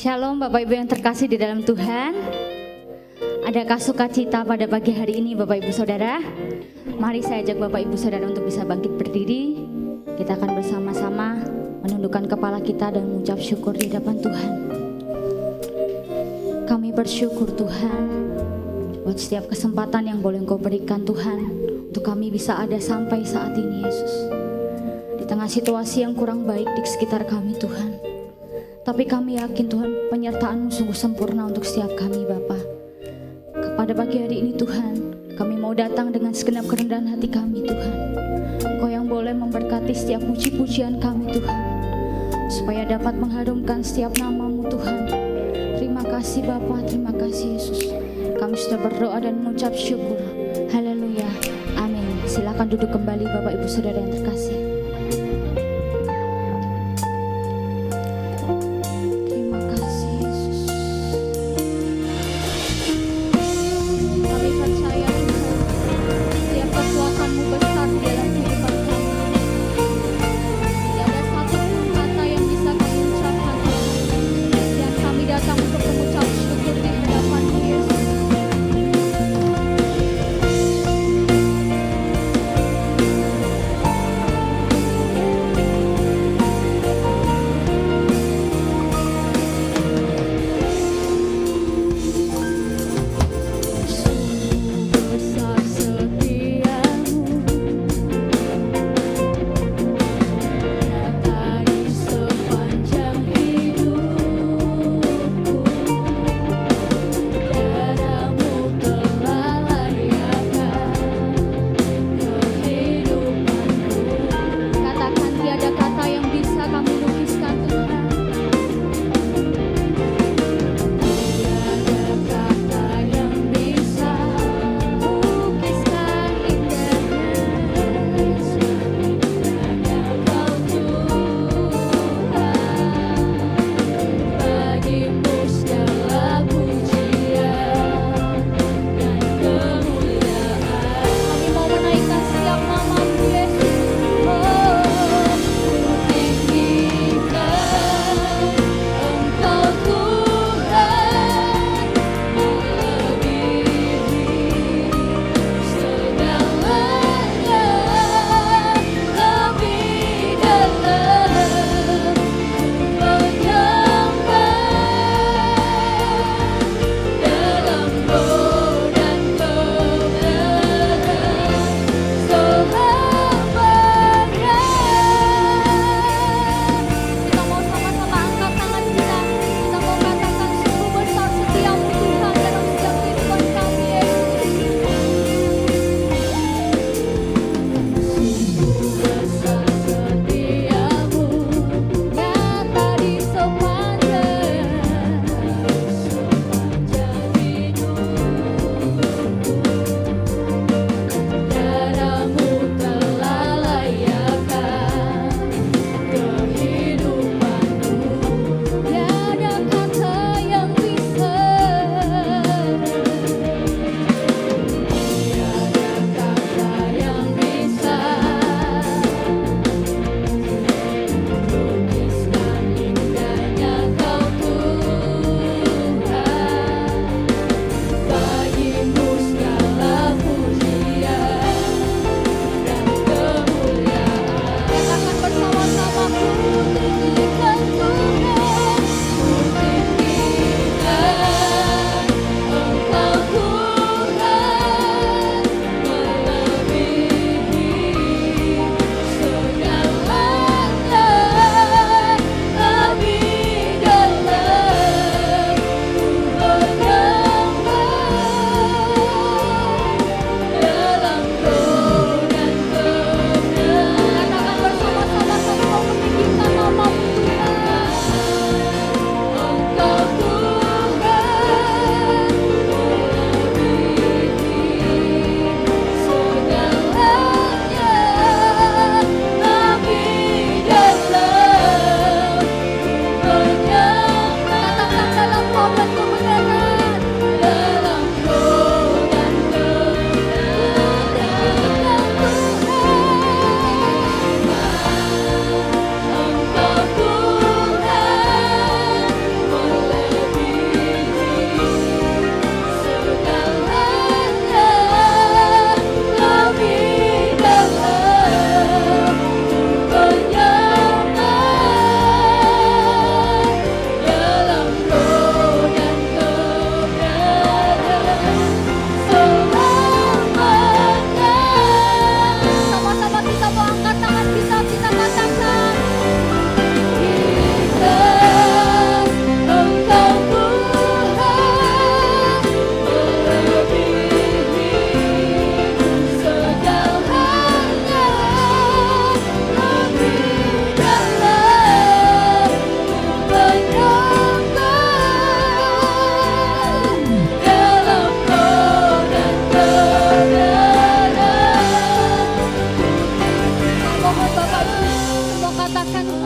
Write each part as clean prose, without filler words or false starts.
Shalom Bapak Ibu yang terkasih di dalam Tuhan. Adakah sukacita pada pagi hari ini Bapak Ibu Saudara? Mari saya ajak Bapak Ibu Saudara untuk bisa bangkit berdiri. Kita akan bersama-sama menundukkan kepala kita dan mengucap syukur di hadapan Tuhan. Kami bersyukur Tuhan buat setiap kesempatan yang boleh Engkau berikan Tuhan, untuk kami bisa ada sampai saat ini Yesus. Di tengah situasi yang kurang baik di sekitar kami Tuhan, tapi kami yakin Tuhan penyertaan-Mu sungguh sempurna untuk setiap kami Bapa. Kepada pagi hari ini Tuhan, kami mau datang dengan segenap kerendahan hati kami Tuhan. Kau yang boleh memberkati setiap puji-pujian kami Tuhan, supaya dapat mengharumkan setiap nama-Mu Tuhan. Terima kasih Bapa, terima kasih Yesus. Kami sudah berdoa dan mengucap syukur. Haleluya, amin. Silakan duduk kembali Bapak Ibu Saudara yang terkasih. Terima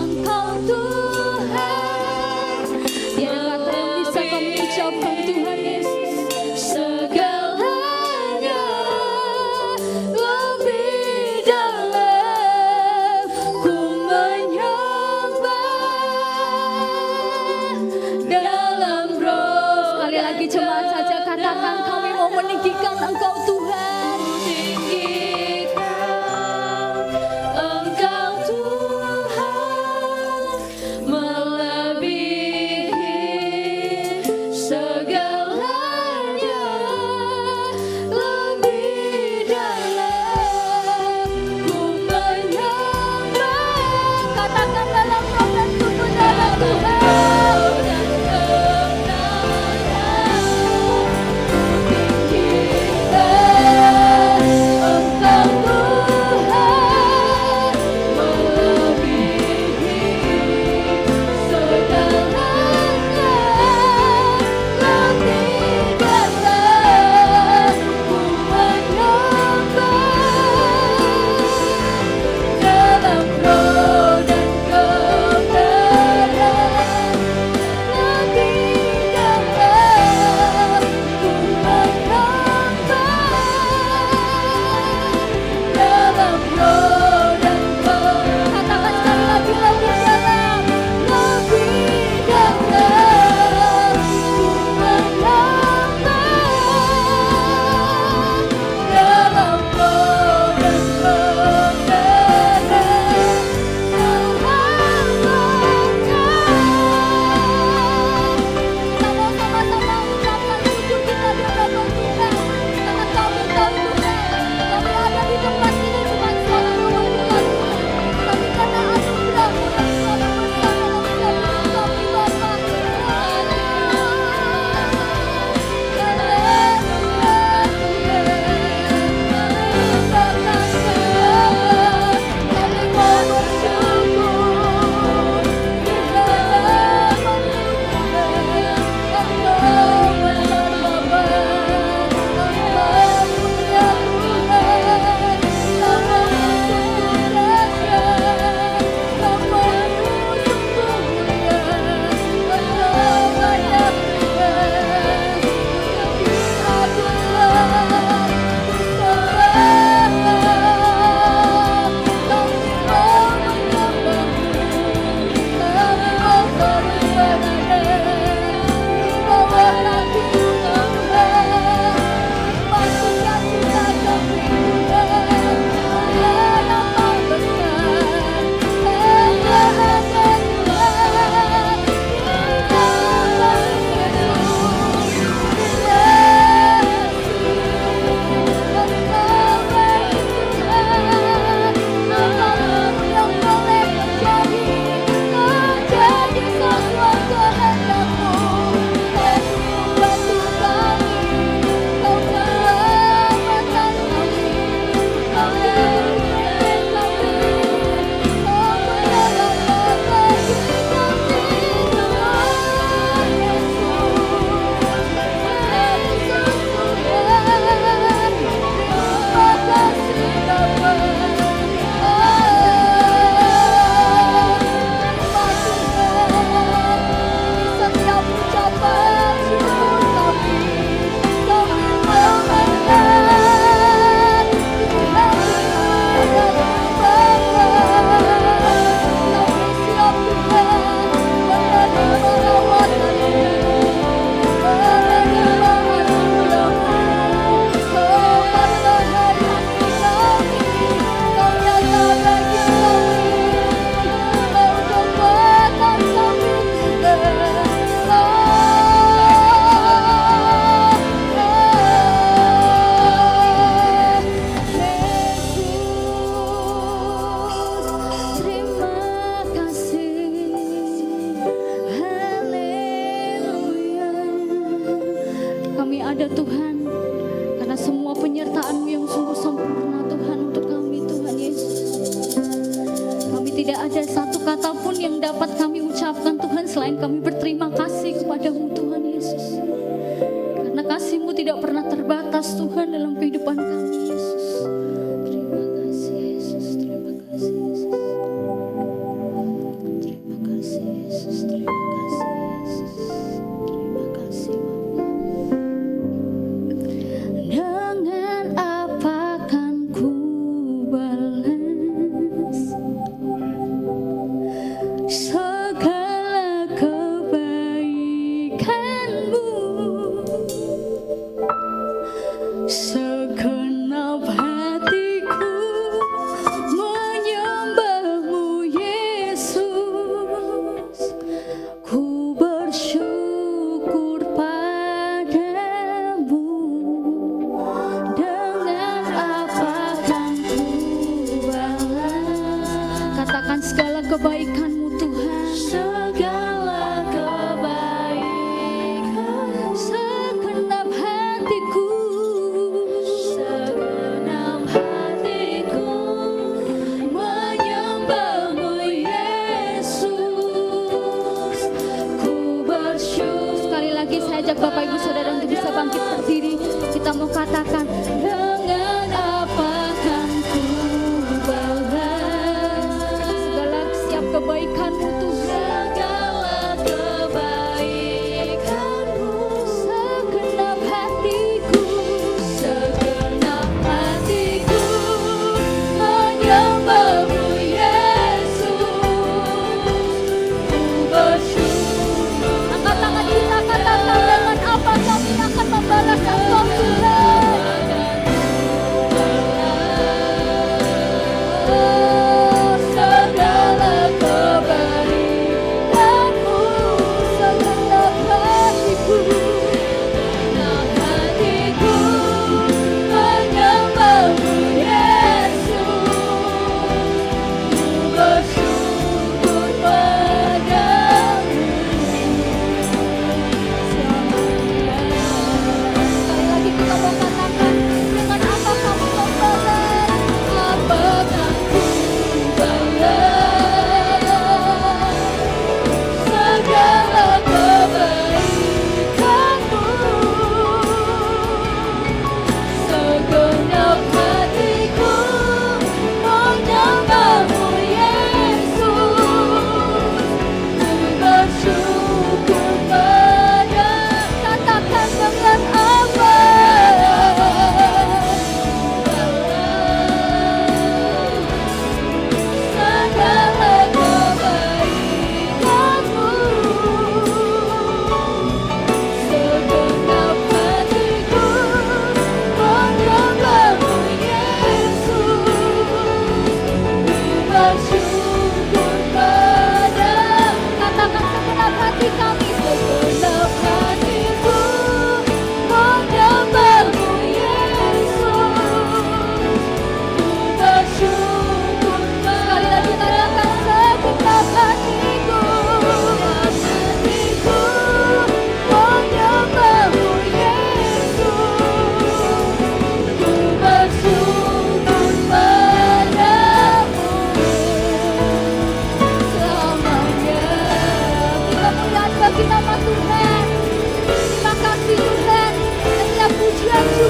Engkau Tuhan. Tiada kata yang bisa kami ucapkan Tuhan Yesus. Segalanya lebih dalam ku menyembah dalam roh. Sekali lagi jemaat saja katakan, kami mau meninggikan Engkau Tuhan.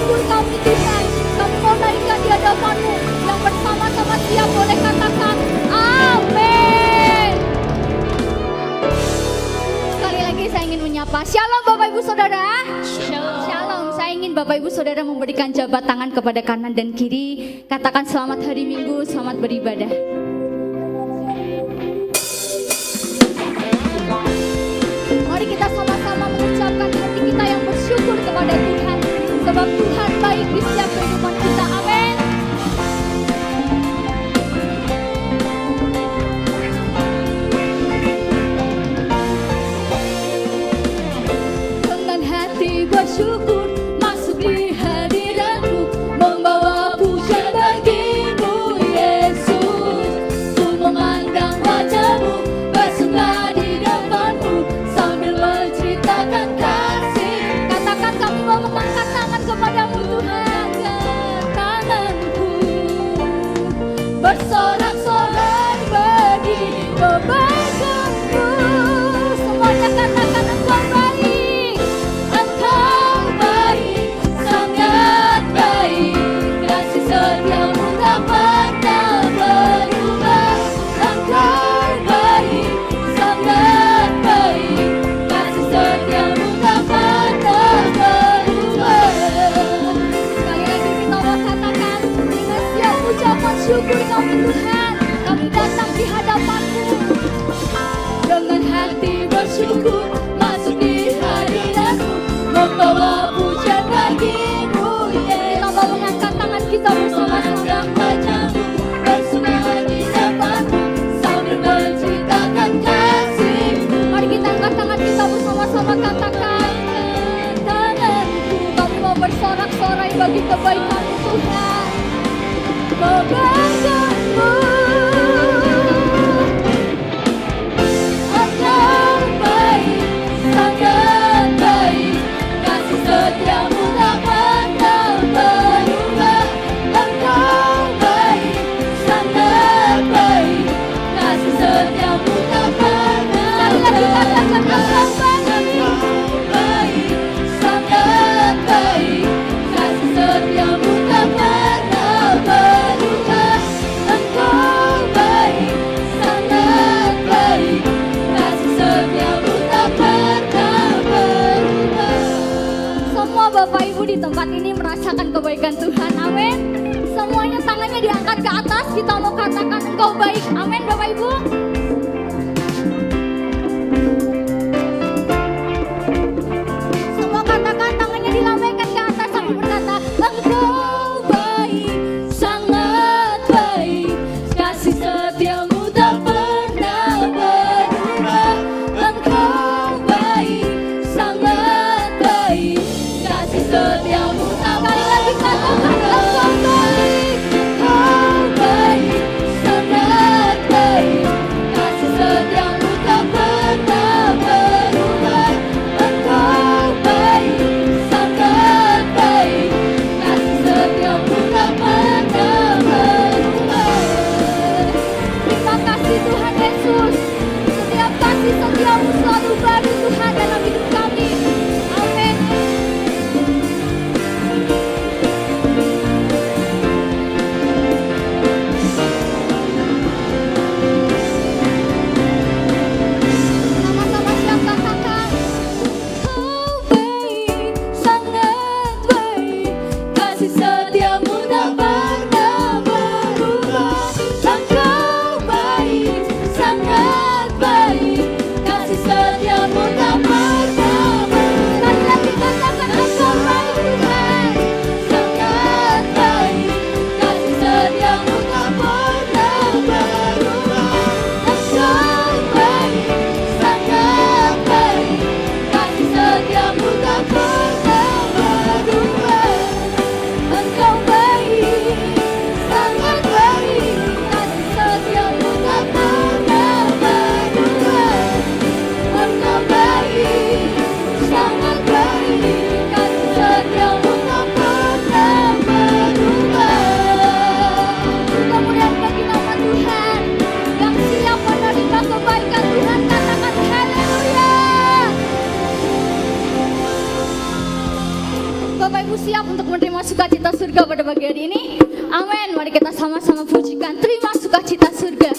syukur kami Tuhan. Kami mau naikkan di hadapan-Mu. Yang bersama-sama siap boleh katakan amin. Sekali lagi saya ingin menyapa. Shalom Bapak Ibu Saudara. Shalom. Saya ingin Bapak Ibu Saudara memberikan jabat tangan kepada kanan dan kiri. Katakan selamat hari Minggu, selamat beribadah. Mari kita sama-sama mengucapkan hati kita yang bersyukur kepada Tuhan. Sebab Tuhan baik di setiap kehidupan kita. Amin. Dengan hati bersyukur masuk di hadirat-Mu, membawa pujian bagi-Mu Yesus. Ku memandang wajah-Mu, bersuka di depan-Mu, sambil menceritakan kasih. Katakan kami mau mengangkat tangan kepadamu Tuhan. Tanganku bersorak-sorai bagi kebaikan-Mu. Semuanya katakan Engkau baik. Engkau baik, sangat baik. Kasih setia-Mu tak pernah berubah. Engkau baik, sangat baik. Kasih setia-Mu tak pernah berubah. Sekali lagi kita mau katakan dengan siap ucapan syukur kami Tuhan. Kami datang di hadapan-Mu dengan hati bersyukur masuk di hadirat-Mu, membawa pujian bagi-Mu Yesus. Kita mau mengangkat tangan kita bersama-sama. Wajah-Mu bersuka di depan-Mu, sambil menceritakan kasih-Mu. Mari kita angkat tangan kita bersama-sama, katakan tanganku. Kami mau bersorak-sorai bagi kebaikan-Mu Tuhan. Kebaikan-Mu. Engkau baik, sangat baik. Kasih setia-Mu tak pernah berubah. Engkau baik, sangat baik. Kasih setia-Mu tak pernah berubah. Engkau baik, sangat baik. Kasih setia-Mu tak pernah berubah. Engkau baik, sangat baik. Kasih setia-Mu tak pernah berubah. Semua Bapak Ibu di tempat ini merasakan kebaikan Tuhan. Amin. Semuanya tangannya diangkat ke atas. Kita mau katakan Engkau baik. Amin Bapak Ibu. Semua katakan, tangannya dilambaikan ke atas sambil berkata Engkau baik, sangat baik. Kasih setia-Mu tak pernah berubah. Engkau baik, sangat baik. Kasih setia-Mu tak pernah. Sekali lagi katakan Engkau baik. Engkau baik, sangat baik. Kasih setia-Mu tak pernah berubah. Engkau baik, sangat baik. Kasih setia-Mu tak pernah berubah. Terima kasih Tuhan Yesus. Setiap kasih setia-Mu selalu baru Tuhan dalam hidup kami. Amin. Sama-sama siap katakan Engkau baik, sangat baik. Kasih setia-Mu tak pernah berubah. Engkau baik, sangat baik. Kasih setia-Mu tak pernah berubah. Sekali lagi katakan Engkau baik Tuhan. Sangat baik. Kasih setia-Mu tak pernah berubah. Engkau baik, sangat baik. Kasih setia-Mu tak pernah berubah. Engkau baik, sangat baik. Kasih setia-Mu tak pernah berubah. Engkau baik, sangat baik. Kasih setia-Mu tak pernah berubah. Kemuliaan bagi nama Tuhan. Yang siap menerima kebaikan Tuhan katakan haleluya. Bapak Ibu siap untuk menerima terima sukacita surga pada pagi hari ini. Amin. Mari kita sama-sama pujikan, terima sukacita surga.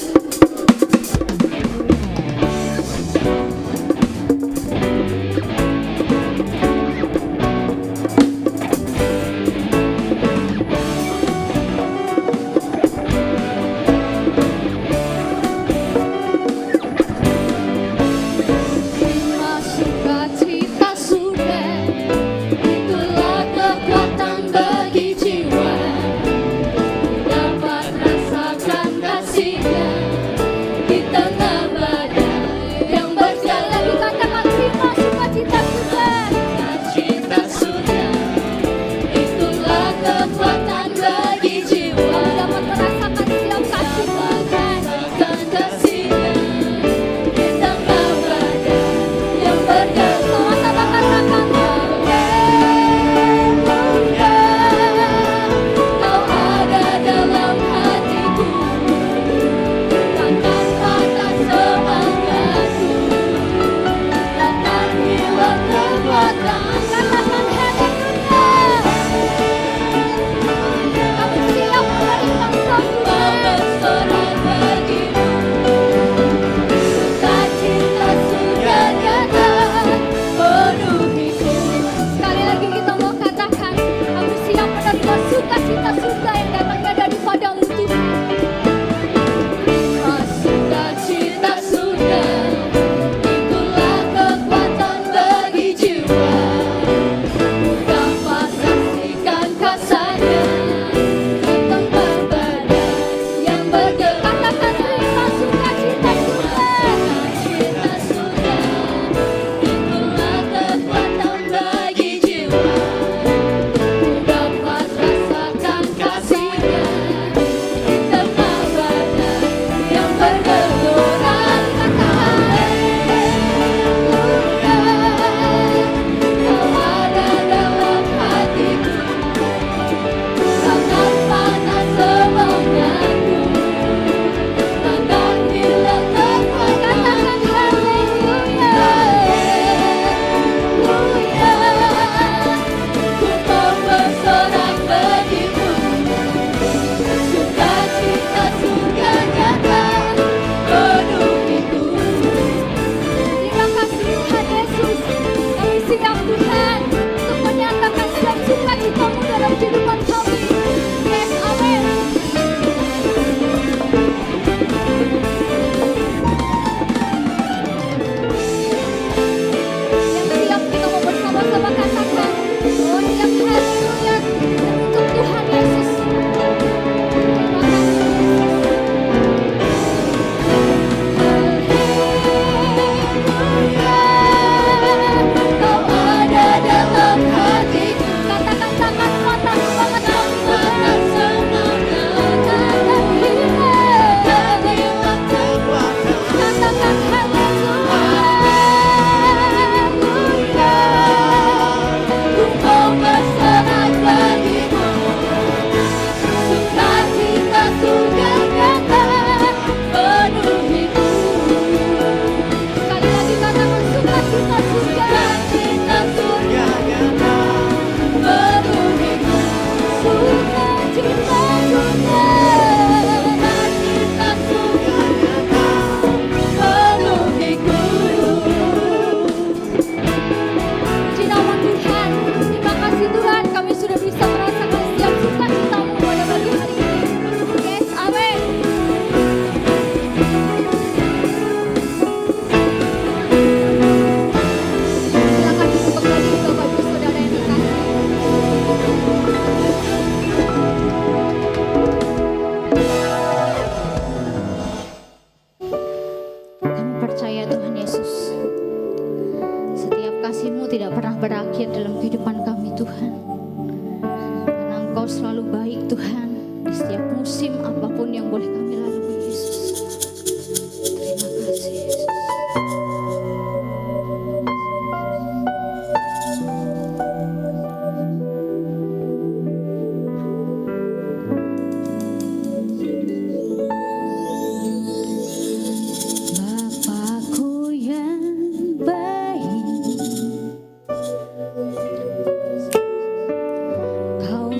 Kau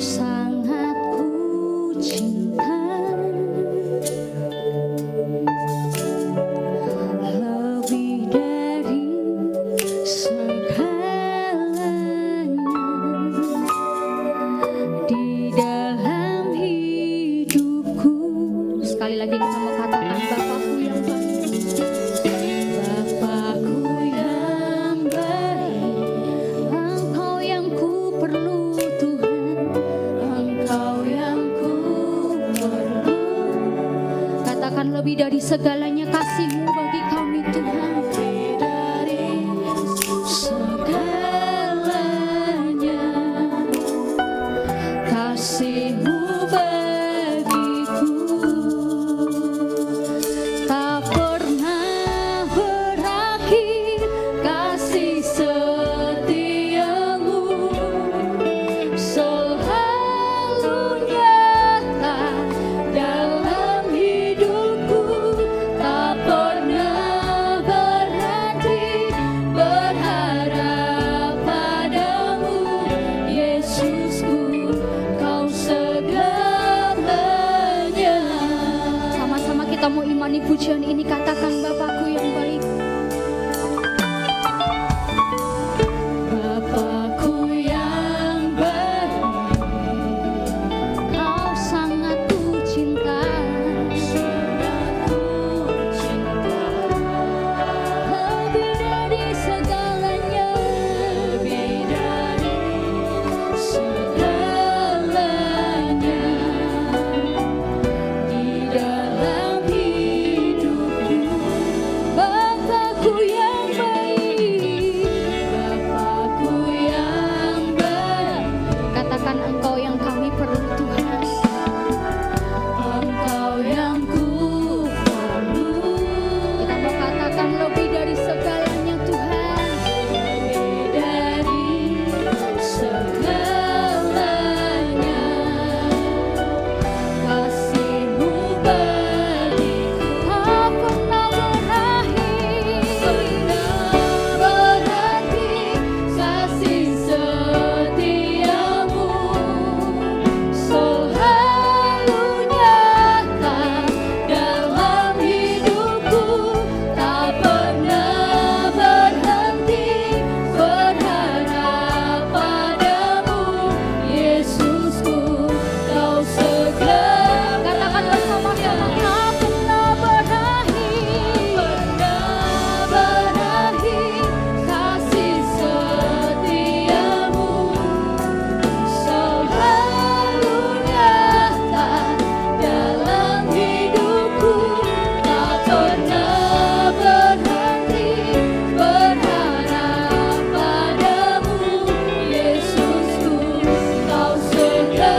nyanyi pujian ini, katakan Bapakku yang baik. Bapakku yang baik, Kau sangat ku cinta, lebih dari segalanya, di dalam hidupku. Bapakku yang baik, Bapakku yang baik, katakan Engkau yang kami perlu Tuhan, Engkau yang ku perlu. Kita mau katakan lebih dari segalanya Tuhan, lebih dari segalanya, kasih-Mu bagiku tak pernah berhenti, kasih setiamu selalu nyata dalam hidupku, tak pernah berhenti berharap padamu, Yesusku, Kau segala. Katakan bersama-sama, tak pernah berakhir, kasih setiamu selalu nyata dalam hidupku, tak pernah berhenti berharap padamu, Yesusku, Kau segalanya.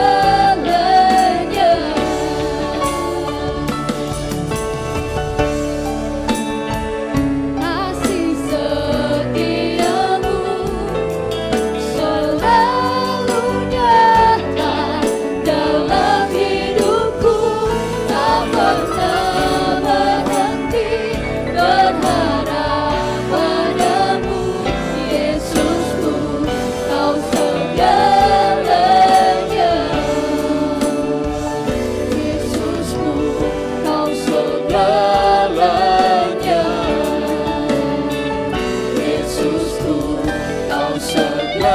Kasih setiamu selalu nyata dalam hidupku, tak pernah berhenti berharap padamu, Yesusku, Kau segalanya. Yesusku, Kau segalanya. Yesusku, Kau segalanya.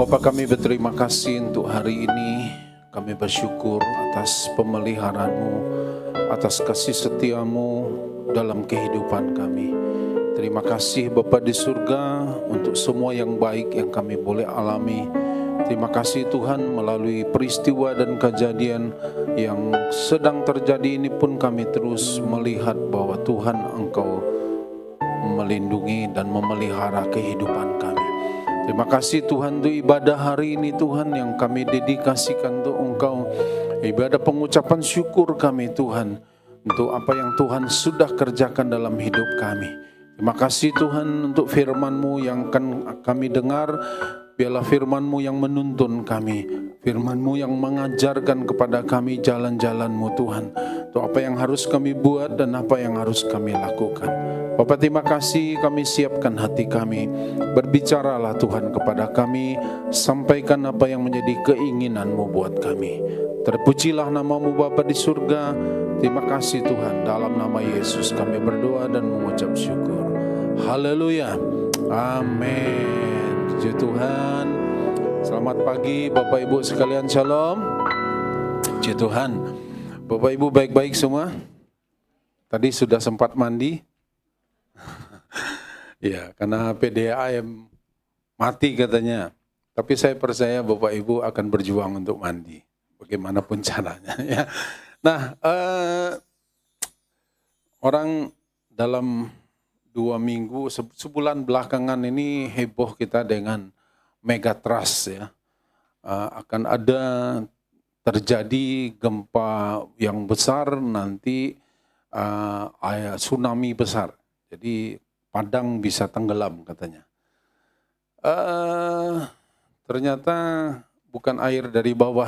Bapa, kami berterima kasih untuk hari ini. Kami bersyukur atas pemeliharaan-Mu, atas kasih setia-Mu dalam kehidupan kami. Terima kasih Bapa di surga untuk semua yang baik yang kami boleh alami. Terima kasih Tuhan, melalui peristiwa dan kejadian yang sedang terjadi ini pun kami terus melihat bahwa Tuhan Engkau melindungi dan memelihara kehidupan kami. Terima kasih Tuhan untuk ibadah hari ini Tuhan yang kami dedikasikan untuk Engkau. Ibadah pengucapan syukur kami Tuhan untuk apa yang Tuhan sudah kerjakan dalam hidup kami. Terima kasih Tuhan untuk firman-Mu yang akan kami dengar. Biarlah firman-Mu yang menuntun kami, firman-Mu yang mengajarkan kepada kami jalan-jalan-Mu Tuhan. Untuk apa yang harus kami buat dan apa yang harus kami lakukan. Bapak, terima kasih, kami siapkan hati kami. Berbicaralah Tuhan kepada kami, sampaikan apa yang menjadi keinginan-Mu buat kami. Terpujilah nama-Mu Bapa di surga. Terima kasih Tuhan, dalam nama Yesus kami berdoa dan mengucap syukur. Haleluya. Amin. Puji Tuhan. Selamat pagi Bapak Ibu sekalian, shalom. Puji Tuhan. Bapak Ibu baik-baik semua? Tadi sudah sempat mandi? Ya, karena PDAM mati katanya. Tapi saya percaya Bapak Ibu akan berjuang untuk mandi, bagaimanapun caranya. Ya. Nah, orang dalam 2 minggu, sebulan belakangan ini heboh kita dengan megatrust ya. Akan ada terjadi gempa yang besar nanti, tsunami besar. Jadi Padang bisa tenggelam katanya. Ternyata bukan air dari bawah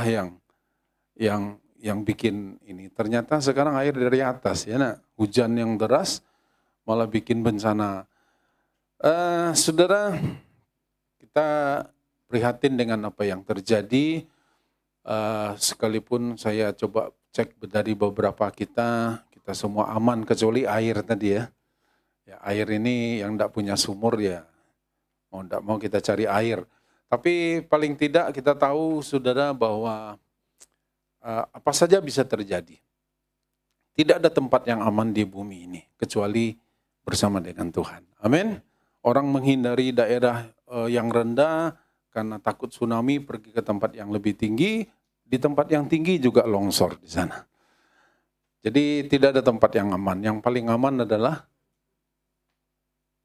yang bikin ini. Ternyata sekarang air dari atas ya. Nah, hujan yang deras malah bikin bencana Saudara, kita prihatin dengan apa yang terjadi. Sekalipun saya coba cek dari beberapa kita semua aman kecuali air tadi ya. Ya, air ini yang tidak punya sumur ya, mau tidak mau kita cari air. Tapi paling tidak kita tahu saudara bahwa apa saja bisa terjadi. Tidak ada tempat yang aman di bumi ini kecuali bersama dengan Tuhan. Amin. Orang menghindari daerah yang rendah karena takut tsunami, pergi ke tempat yang lebih tinggi. Di tempat yang tinggi juga longsor di sana. Jadi tidak ada tempat yang aman. Yang paling aman adalah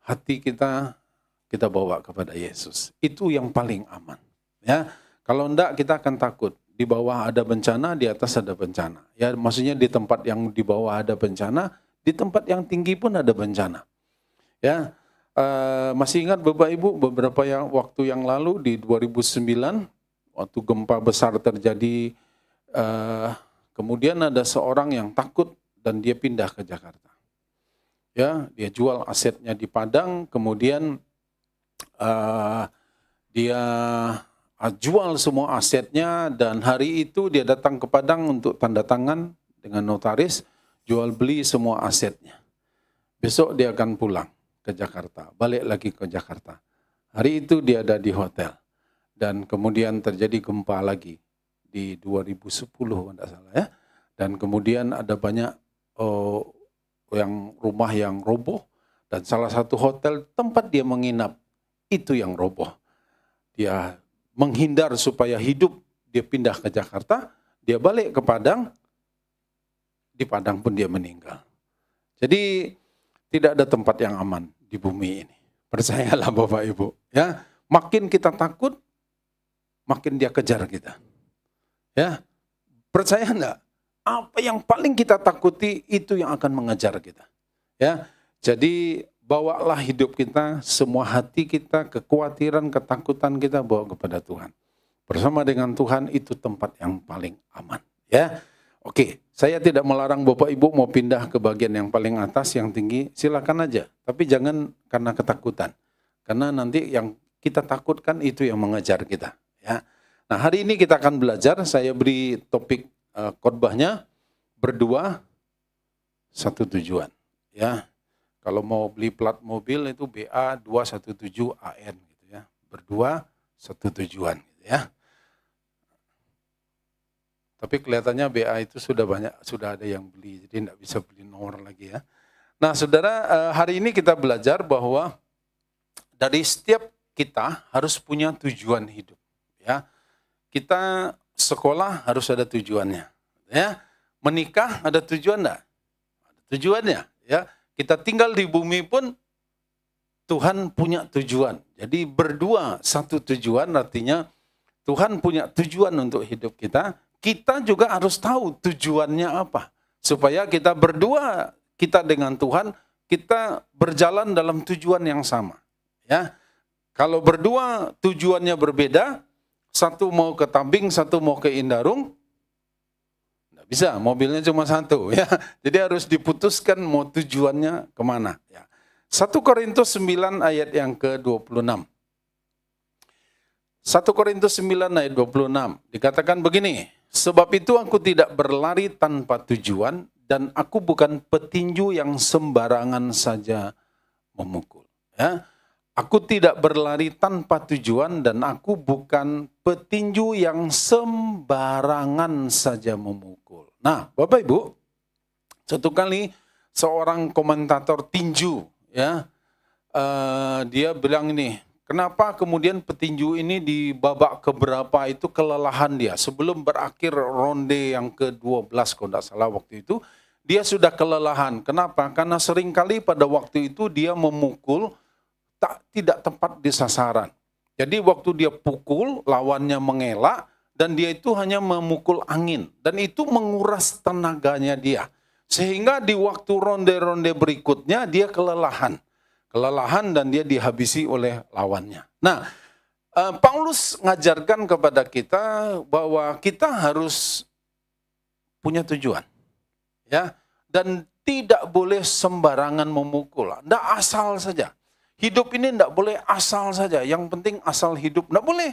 hati kita bawa kepada Yesus. Itu yang paling aman. Ya, kalau enggak kita akan takut. Di bawah ada bencana, di atas ada bencana. Ya, maksudnya di tempat yang di bawah ada bencana, di tempat yang tinggi pun ada bencana. Ya, masih ingat Bapak Ibu beberapa waktu yang lalu di 2009 waktu gempa besar terjadi, kemudian ada seorang yang takut dan dia pindah ke Jakarta. Ya, dia jual asetnya di Padang, kemudian dia jual semua asetnya dan hari itu dia datang ke Padang untuk tanda tangan dengan notaris, jual beli semua asetnya. Besok dia akan pulang ke Jakarta, balik lagi ke Jakarta. Hari itu dia ada di hotel. Dan kemudian terjadi gempa lagi di 2010 kalau tidak salah ya. Dan kemudian ada banyak rumah yang roboh dan salah satu hotel tempat dia menginap itu yang roboh. Dia menghindar supaya hidup, dia pindah ke Jakarta, dia balik ke Padang, di Padang pun dia meninggal. Jadi tidak ada tempat yang aman di bumi ini. Percayalah Bapak Ibu ya. Makin kita takut, makin dia kejar kita. Ya, percaya enggak? Apa yang paling kita takuti itu yang akan mengejar kita. Ya, jadi bawalah hidup kita, semua hati kita, kekhawatiran, ketakutan kita bawa kepada Tuhan. Bersama dengan Tuhan itu tempat yang paling aman. Ya, oke. Saya tidak melarang Bapak Ibu mau pindah ke bagian yang paling atas, yang tinggi, silakan aja. Tapi jangan karena ketakutan, karena nanti yang kita takutkan itu yang mengejar kita. Ya. Nah, hari ini kita akan belajar, saya beri topik khotbahnya berdua satu tujuan. Ya, kalau mau beli plat mobil itu BA 217AN gitu ya. Berdua satu tujuan gitu ya. Tapi kelihatannya BA itu sudah ada yang beli, jadi tidak bisa beli nomor lagi ya. Nah, saudara, hari ini kita belajar bahwa dari setiap kita harus punya tujuan hidup. Ya, kita sekolah harus ada tujuannya. Ya, menikah ada tujuan enggak? Ada tujuannya. Ya, kita tinggal di bumi pun Tuhan punya tujuan. Jadi berdua satu tujuan, artinya Tuhan punya tujuan untuk hidup kita. Kita juga harus tahu tujuannya apa. Supaya kita berdua, kita dengan Tuhan, kita berjalan dalam tujuan yang sama. Ya, kalau berdua tujuannya berbeda, satu mau ke Tambing, satu mau ke Indarung, tidak bisa, mobilnya cuma satu. Ya. Jadi harus diputuskan mau tujuannya kemana. Ya. 1 Korintus 9 ayat yang ke-26. 1 Korintus 9 ayat 26 dikatakan begini, sebab itu aku tidak berlari tanpa tujuan dan aku bukan petinju yang sembarangan saja memukul. Ya. Aku tidak berlari tanpa tujuan dan aku bukan petinju yang sembarangan saja memukul. Nah, Bapak Ibu, satu kali seorang komentator tinju, ya, dia bilang ini, kenapa kemudian petinju ini di babak keberapa itu kelelahan dia sebelum berakhir ronde yang ke-12 kalau tidak salah waktu itu, dia sudah kelelahan. Kenapa? Karena seringkali pada waktu itu dia memukul tidak tepat di sasaran. Jadi waktu dia pukul, lawannya mengelak, dan dia itu hanya memukul angin. Dan itu menguras tenaganya dia. Sehingga di waktu ronde-ronde berikutnya, dia kelelahan. Kelelahan dan dia dihabisi oleh lawannya. Nah, Paulus ngajarkan kepada kita bahwa kita harus punya tujuan. Ya, dan tidak boleh sembarangan memukul. Tidak asal saja. Hidup ini tidak boleh asal saja. Yang penting asal hidup, tidak boleh.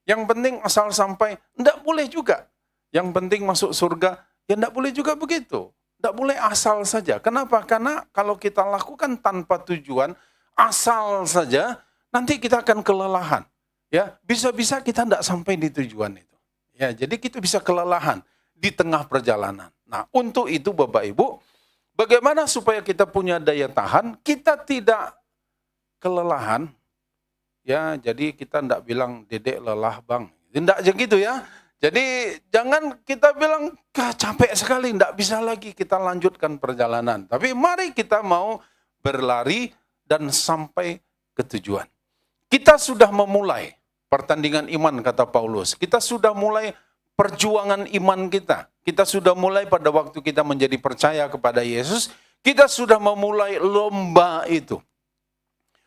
Yang penting asal sampai, tidak boleh juga. Yang penting masuk surga, ya tidak boleh juga begitu. Tidak boleh asal saja. Kenapa? Karena kalau kita lakukan tanpa tujuan, asal saja, nanti kita akan kelelahan. Ya, bisa-bisa kita tidak sampai di tujuan itu. Ya, jadi kita bisa kelelahan di tengah perjalanan. Nah, untuk itu Bapak Ibu, bagaimana supaya kita punya daya tahan, kita tidak kelelahan. Ya, jadi kita tidak bilang dedek lelah bang. Tidak aja gitu ya. Jadi jangan kita bilang capek sekali, tidak bisa lagi kita lanjutkan perjalanan. Tapi mari kita mau berlari dan sampai ke tujuan. Kita sudah memulai pertandingan iman kata Paulus. Kita sudah mulai perjuangan iman kita. Kita sudah mulai pada waktu kita menjadi percaya kepada Yesus. Kita sudah memulai lomba itu.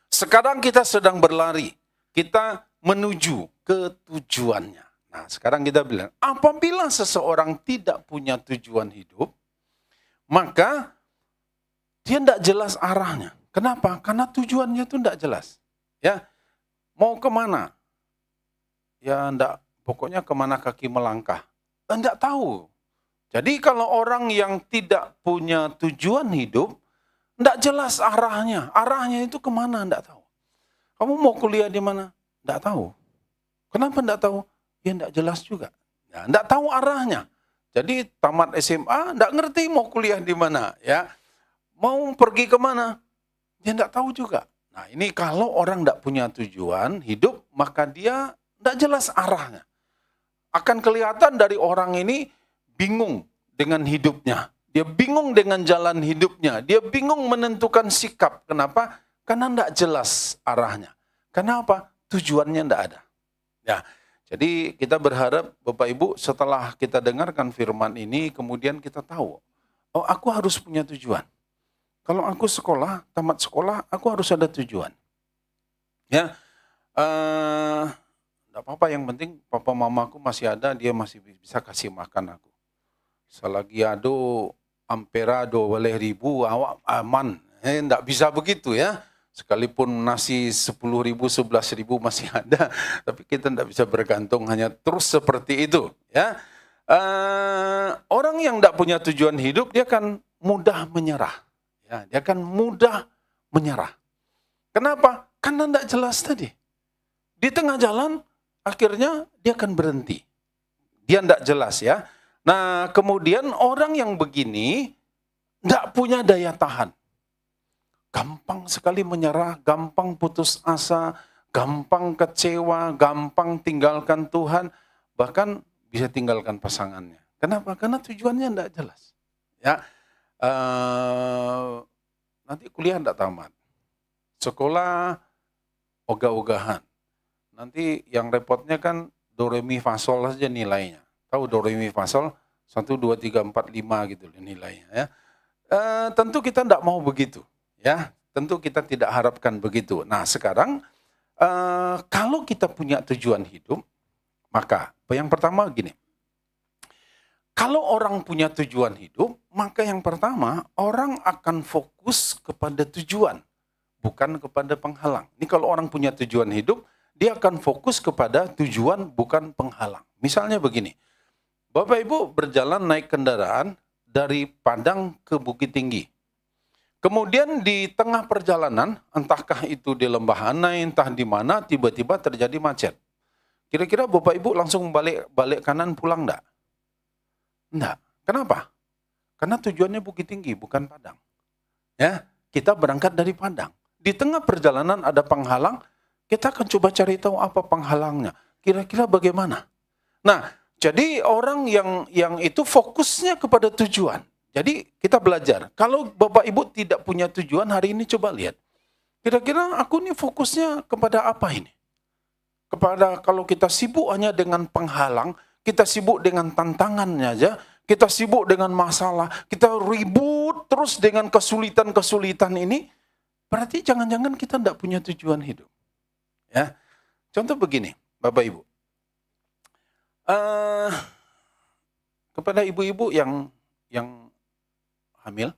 Sekarang kita sedang berlari. Kita menuju ke tujuannya. Nah, sekarang kita bilang, apabila seseorang tidak punya tujuan hidup, maka dia tidak jelas arahnya. Kenapa? Karena tujuannya itu tidak jelas. Ya, mau kemana? Ya, enggak, pokoknya kemana kaki melangkah. Enggak tahu. Jadi kalau orang yang tidak punya tujuan hidup, enggak jelas arahnya. Arahnya itu kemana, enggak tahu. Kamu mau kuliah di mana? Enggak tahu. Kenapa enggak tahu? Ya enggak jelas juga. Ya, enggak tahu arahnya. Jadi tamat SMA, enggak ngerti mau kuliah di mana. Ya, mau pergi kemana? Dia enggak tahu juga. Nah, ini kalau orang enggak punya tujuan hidup, maka dia tidak jelas arahnya. Akan kelihatan dari orang ini bingung dengan hidupnya. Dia bingung dengan jalan hidupnya. Dia bingung menentukan sikap. Kenapa? Karena tidak jelas arahnya. Kenapa? Tujuannya tidak ada. Ya, jadi kita berharap Bapak Ibu setelah kita dengarkan firman ini, kemudian kita tahu, oh aku harus punya tujuan. Kalau aku sekolah, tamat sekolah, aku harus ada tujuan. Ya, tidak apa-apa, yang penting papa mamaku masih ada, dia masih bisa kasih makan aku. Selagi ado amperado boleh ribu, awak aman. Tidak bisa begitu ya. Sekalipun nasi 10.000, 11.000 masih ada, tapi kita tidak bisa bergantung hanya terus seperti itu. Ya, orang yang tidak punya tujuan hidup, dia akan mudah menyerah. Ya, dia akan mudah menyerah. Kenapa? Karena tidak jelas tadi. Di tengah jalan, akhirnya dia akan berhenti. Dia tidak jelas ya. Nah, kemudian orang yang begini tidak punya daya tahan. Gampang sekali menyerah, gampang putus asa, gampang kecewa, gampang tinggalkan Tuhan, bahkan bisa tinggalkan pasangannya. Kenapa? Karena tujuannya tidak jelas. Ya, nanti kuliah tidak tamat, sekolah ogah-ogahan. Nanti yang repotnya kan do re mi fa sol saja nilainya. Tahu do re mi fa sol 1 2 3 4 5 gitu nilainya ya. Tentu kita tidak mau begitu ya. Tentu kita tidak harapkan begitu. Nah, sekarang kalau kita punya tujuan hidup, maka yang pertama gini. Kalau orang punya tujuan hidup, maka yang pertama orang akan fokus kepada tujuan, bukan kepada penghalang. Ini kalau orang punya tujuan hidup, dia akan fokus kepada tujuan bukan penghalang. Misalnya begini, Bapak Ibu berjalan naik kendaraan dari Padang ke Bukit Tinggi. Kemudian di tengah perjalanan, entahkah itu di Lembah Anai, entah di mana, tiba-tiba terjadi macet. Kira-kira Bapak Ibu langsung balik kanan pulang enggak? Enggak. Kenapa? Karena tujuannya Bukit Tinggi, bukan Padang. Ya, kita berangkat dari Padang. Di tengah perjalanan ada penghalang, kita akan coba cari tahu apa penghalangnya. Kira-kira bagaimana? Nah, jadi orang yang itu fokusnya kepada tujuan. Jadi kita belajar. Kalau Bapak Ibu tidak punya tujuan, hari ini coba lihat. Kira-kira aku ini fokusnya kepada apa ini? Kepada kalau kita sibuk hanya dengan penghalang, kita sibuk dengan tantangannya aja, kita sibuk dengan masalah, kita ribut terus dengan kesulitan-kesulitan ini, berarti jangan-jangan kita tidak punya tujuan hidup. Ya, contoh begini, Bapak Ibu. Kepada ibu-ibu yang hamil,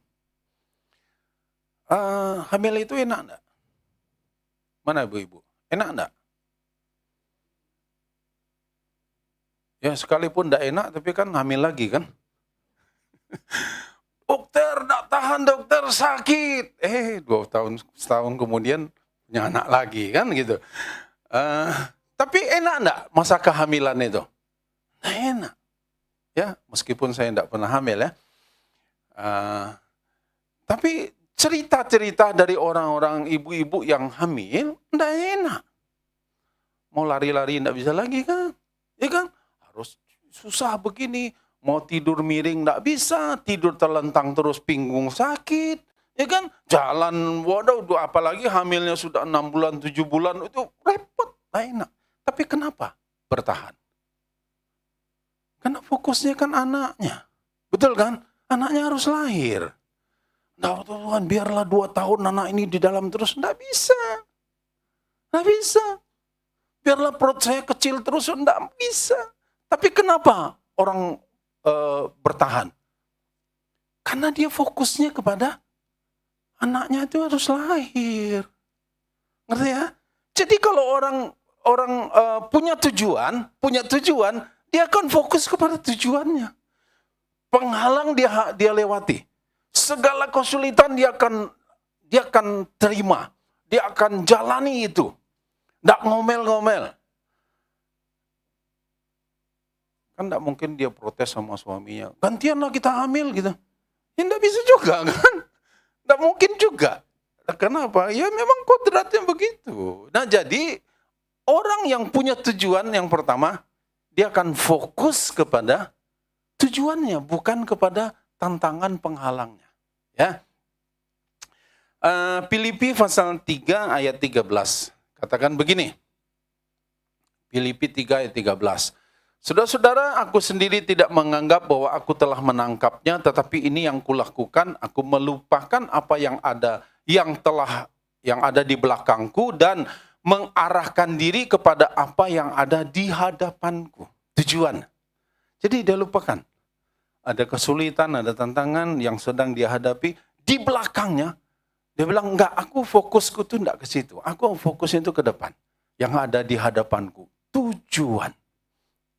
hamil itu enak enggak? Mana ibu-ibu? Enak enggak? Ya sekalipun enggak enak, tapi kan hamil lagi kan? Dokter, enggak tahan dokter, sakit. 2 tahun, setahun kemudian punya anak lagi kan gitu. Tapi enak enggak masa kehamilan itu? Nah, enak. Ya, meskipun saya enggak pernah hamil ya. Tapi cerita-cerita dari orang-orang ibu-ibu yang hamil, enggak enak. Mau lari-lari enggak bisa lagi kan? Ya kan? Harus susah begini. Mau tidur miring enggak bisa, tidur terlentang terus pinggung sakit. Ya kan? Jalan, waduh, apalagi hamilnya sudah 6 bulan, 7 bulan, itu repot, enggak enak. Tapi kenapa bertahan? Karena fokusnya kan anaknya. Betul kan? Anaknya harus lahir. Nah, Tuhan, biarlah 2 tahun anak ini di dalam terus. Enggak bisa. Enggak bisa. Biarlah perut saya kecil terus. Enggak bisa. Tapi kenapa orang bertahan? Karena dia fokusnya kepada anaknya itu harus lahir. Ngerti ya? Jadi kalau orang punya tujuan, dia akan fokus kepada tujuannya. Penghalang dia lewati. Segala kesulitan dia akan terima. Dia akan jalani itu. Nggak ngomel-ngomel. Kan nggak mungkin dia protes sama suaminya. Gantianlah kita hamil gitu. Ya nggak bisa juga kan. Nggak mungkin juga. Kenapa? Ya memang kodratnya begitu. Nah jadi orang yang punya tujuan yang pertama, dia akan fokus kepada tujuannya, bukan kepada tantangan penghalangnya. Ya. Filipi pasal 3 ayat 13. Katakan begini. Filipi 3 ayat 13. Saudara-saudara, aku sendiri tidak menganggap bahwa aku telah menangkapnya, tetapi ini yang kulakukan, aku melupakan apa yang ada di belakangku dan mengarahkan diri kepada apa yang ada di hadapanku. Tujuan. Jadi dia lupakan. Ada kesulitan, ada tantangan yang sedang dia hadapi. Di belakangnya, dia bilang, enggak, aku fokusku tuh enggak ke situ. Aku fokusnya itu ke depan. Yang ada di hadapanku. Tujuan.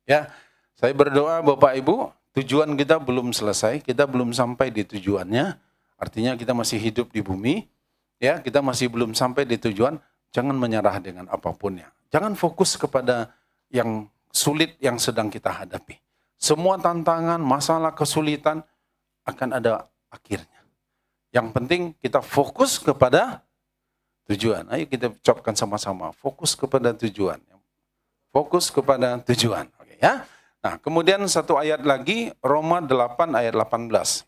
Ya, saya berdoa Bapak Ibu, tujuan kita belum selesai, kita belum sampai di tujuannya. Artinya kita masih hidup di bumi. Ya, kita masih belum sampai di tujuan. Jangan menyerah dengan apapunnya. Jangan fokus kepada yang sulit yang sedang kita hadapi. Semua tantangan, masalah, kesulitan akan ada akhirnya. Yang penting kita fokus kepada tujuan. Ayo kita ucapkan sama-sama, fokus kepada tujuan. Fokus kepada tujuan. Oke ya. Nah, kemudian satu ayat lagi, Roma 8 ayat 18.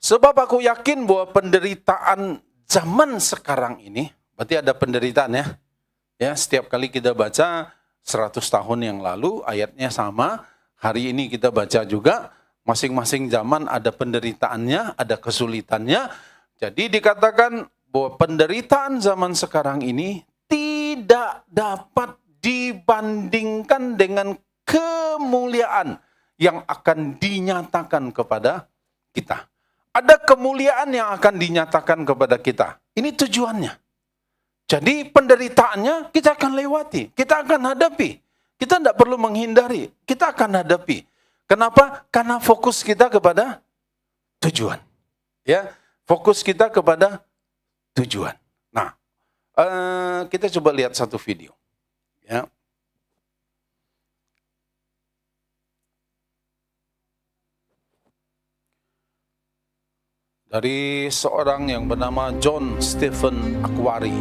Sebab aku yakin bahwa penderitaan zaman sekarang ini, berarti ada penderitaan ya. Ya, setiap kali kita baca 100 tahun yang lalu, ayatnya sama. Hari ini kita baca juga, masing-masing zaman ada penderitaannya, ada kesulitannya. Jadi dikatakan bahwa penderitaan zaman sekarang ini tidak dapat dibandingkan dengan kemuliaan yang akan dinyatakan kepada kita. Ada kemuliaan yang akan dinyatakan kepada kita. Ini tujuannya. Jadi penderitaannya kita akan lewati, kita akan hadapi. Kita tidak perlu menghindari, kita akan hadapi. Kenapa? Karena fokus kita kepada tujuan. Ya, fokus kita kepada tujuan. Nah, kita coba lihat satu video. Ya. Dari seorang yang bernama John Stephen Akhwari.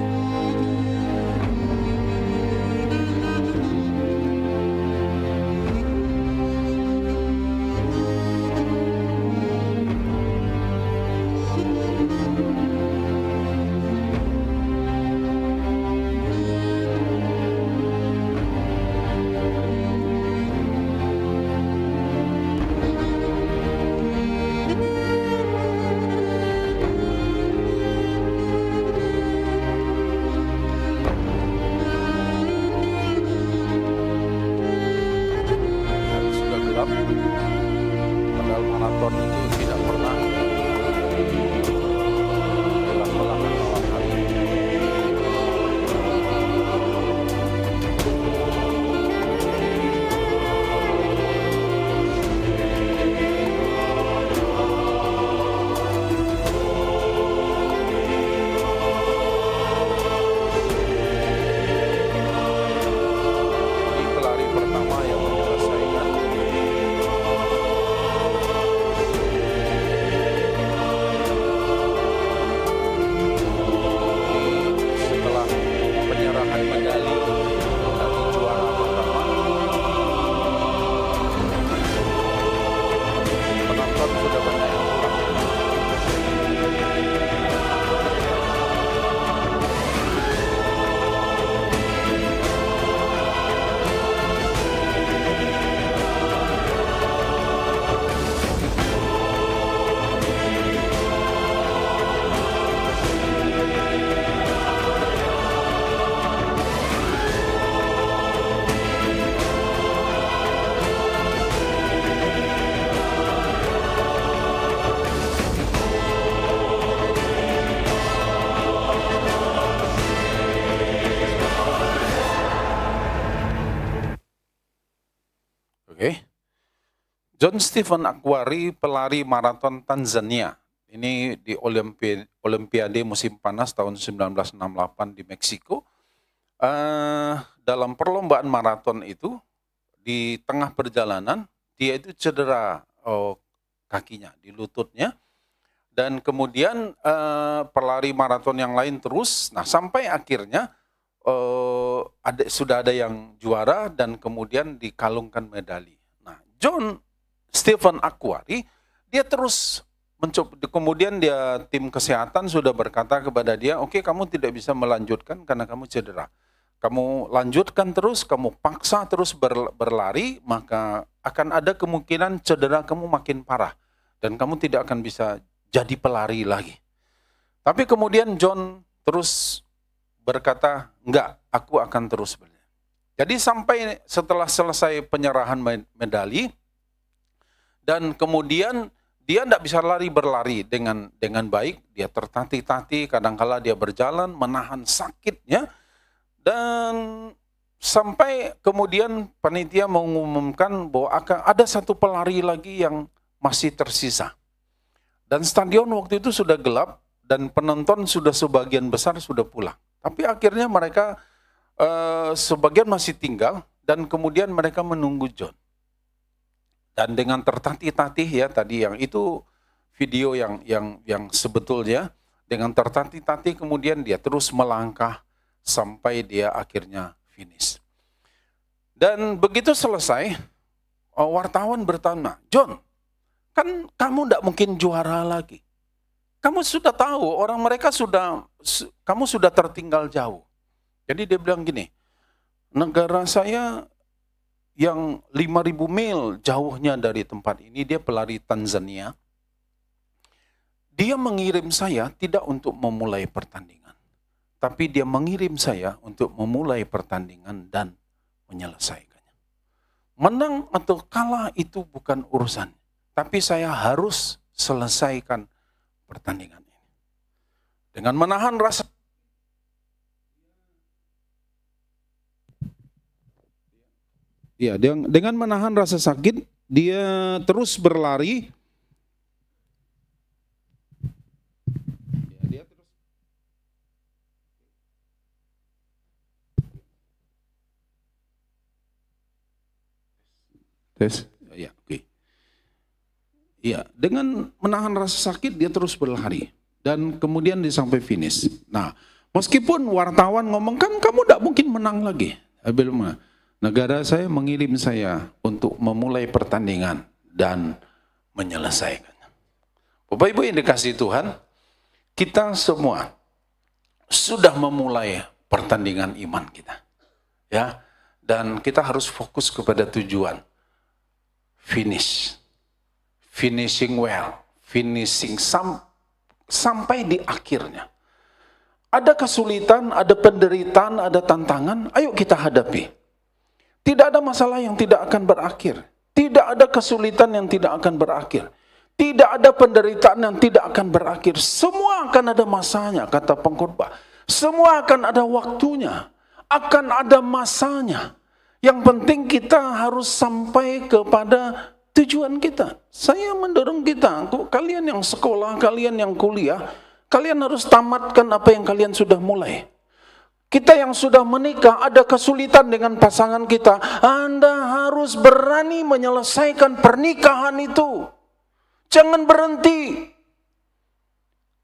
Oke. John Stephen Akhwari, pelari maraton Tanzania. Ini di Olimpiade musim panas tahun 1968 di Meksiko. Dalam perlombaan maraton itu, di tengah perjalanan, dia itu cedera kakinya, di lututnya. Dan kemudian pelari maraton yang lain terus, nah sampai akhirnya sudah ada yang juara dan kemudian dikalungkan medali. Nah, John Stephen Akhwari, dia terus mencoba, kemudian tim kesehatan sudah berkata kepada dia, oke, kamu tidak bisa melanjutkan karena kamu cedera. Kamu lanjutkan terus, kamu paksa terus berlari, maka akan ada kemungkinan cedera kamu makin parah dan kamu tidak akan bisa jadi pelari lagi. Tapi kemudian John terus berkata, enggak, aku akan terus berlari. Jadi sampai setelah selesai penyerahan medali, dan kemudian dia tidak bisa berlari dengan baik, dia tertatih-tatih, kadangkala dia berjalan, menahan sakitnya, dan sampai kemudian panitia mengumumkan bahwa akan ada satu pelari lagi yang masih tersisa. Dan stadion waktu itu sudah gelap dan penonton sudah sebagian besar sudah pulang. Tapi akhirnya mereka sebagian masih tinggal dan kemudian mereka menunggu John. Dan dengan tertatih-tatih ya tadi yang itu video yang sebetulnya dengan tertatih-tatih kemudian dia terus melangkah sampai dia akhirnya finish. Dan begitu selesai wartawan bertanya, John, kan kamu tidak mungkin juara lagi. Kamu sudah tahu, kamu sudah tertinggal jauh. Jadi dia bilang gini, negara saya yang 5.000 mil jauhnya dari tempat ini, dia pelari Tanzania. Dia mengirim saya tidak untuk memulai pertandingan, tapi dia mengirim saya untuk memulai pertandingan dan menyelesaikannya. Menang atau kalah itu bukan urusan. Tapi saya harus selesaikan pertandingan ini. Dengan menahan rasa dengan menahan rasa sakit, dia terus berlari. Oke. Iya, dengan menahan rasa sakit dia terus berlari dan kemudian dia sampai finish. Nah, meskipun wartawan ngomong kan kamu tidak mungkin menang lagi. Negara saya mengirim saya untuk memulai pertandingan dan menyelesaikannya. Bapak Ibu yang dikasihi Tuhan, kita semua sudah memulai pertandingan iman kita. Ya, dan kita harus fokus kepada tujuan. Finishing well, sampai di akhirnya. Ada kesulitan, ada penderitaan, ada tantangan, ayo kita hadapi. Tidak ada masalah yang tidak akan berakhir. Tidak ada kesulitan yang tidak akan berakhir. Tidak ada penderitaan yang tidak akan berakhir. Semua akan ada masanya, kata pengkhotbah. Semua akan ada waktunya, akan ada masanya. Yang penting kita harus sampai kepada tujuan kita. Saya mendorong kita, kalian yang sekolah, kalian yang kuliah, kalian harus tamatkan apa yang kalian sudah mulai. Kita yang sudah menikah, ada kesulitan dengan pasangan kita, Anda harus berani menyelesaikan pernikahan itu. Jangan berhenti.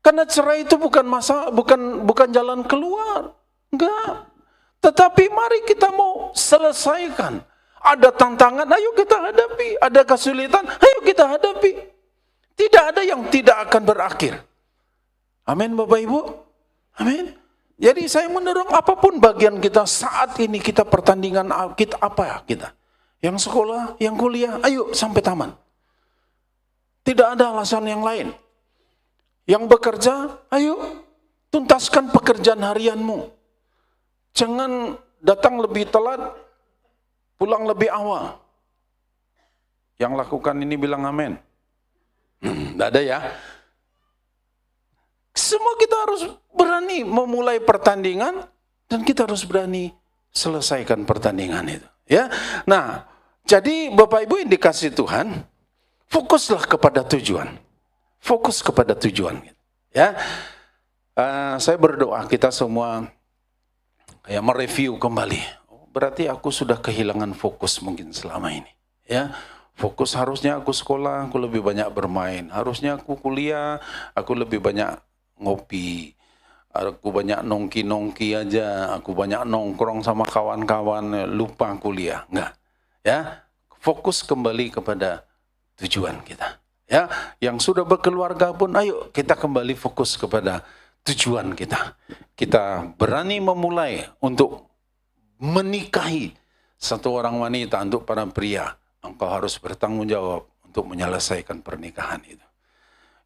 Karena cerai itu bukan jalan keluar. Enggak. Tetapi mari kita mau selesaikan. Ada tantangan, ayo kita hadapi. Ada kesulitan, ayo kita hadapi. Tidak ada yang tidak akan berakhir. Amin Bapak Ibu. Amin. Jadi saya mendorong apapun bagian kita saat ini, kita pertandingan kita apa kita. Yang sekolah, yang kuliah, ayo sampai taman. Tidak ada alasan yang lain. Yang bekerja, ayo tuntaskan pekerjaan harianmu. Jangan datang lebih telat, pulang lebih awal. Yang lakukan ini bilang amin. Tidak ada ya. Semua kita harus berani memulai pertandingan dan kita harus berani selesaikan pertandingan itu. Ya, nah Jadi Bapak Ibu yang dikasih Tuhan, fokuslah kepada tujuan. Fokus kepada tujuan. Ya, saya berdoa kita semua ya mereview kembali. Berarti aku sudah kehilangan fokus mungkin selama ini. Ya, fokus harusnya aku sekolah, aku lebih banyak bermain. Harusnya aku kuliah, aku lebih banyak ngopi. Aku banyak nongki-nongki aja, aku banyak nongkrong sama kawan-kawan, lupa kuliah. Enggak. Ya, fokus kembali kepada tujuan kita. Ya, yang sudah berkeluarga pun ayo kita kembali fokus kepada tujuan kita. Kita berani memulai untuk menikahi satu orang wanita. Untuk para pria, engkau harus bertanggung jawab untuk menyelesaikan pernikahan itu.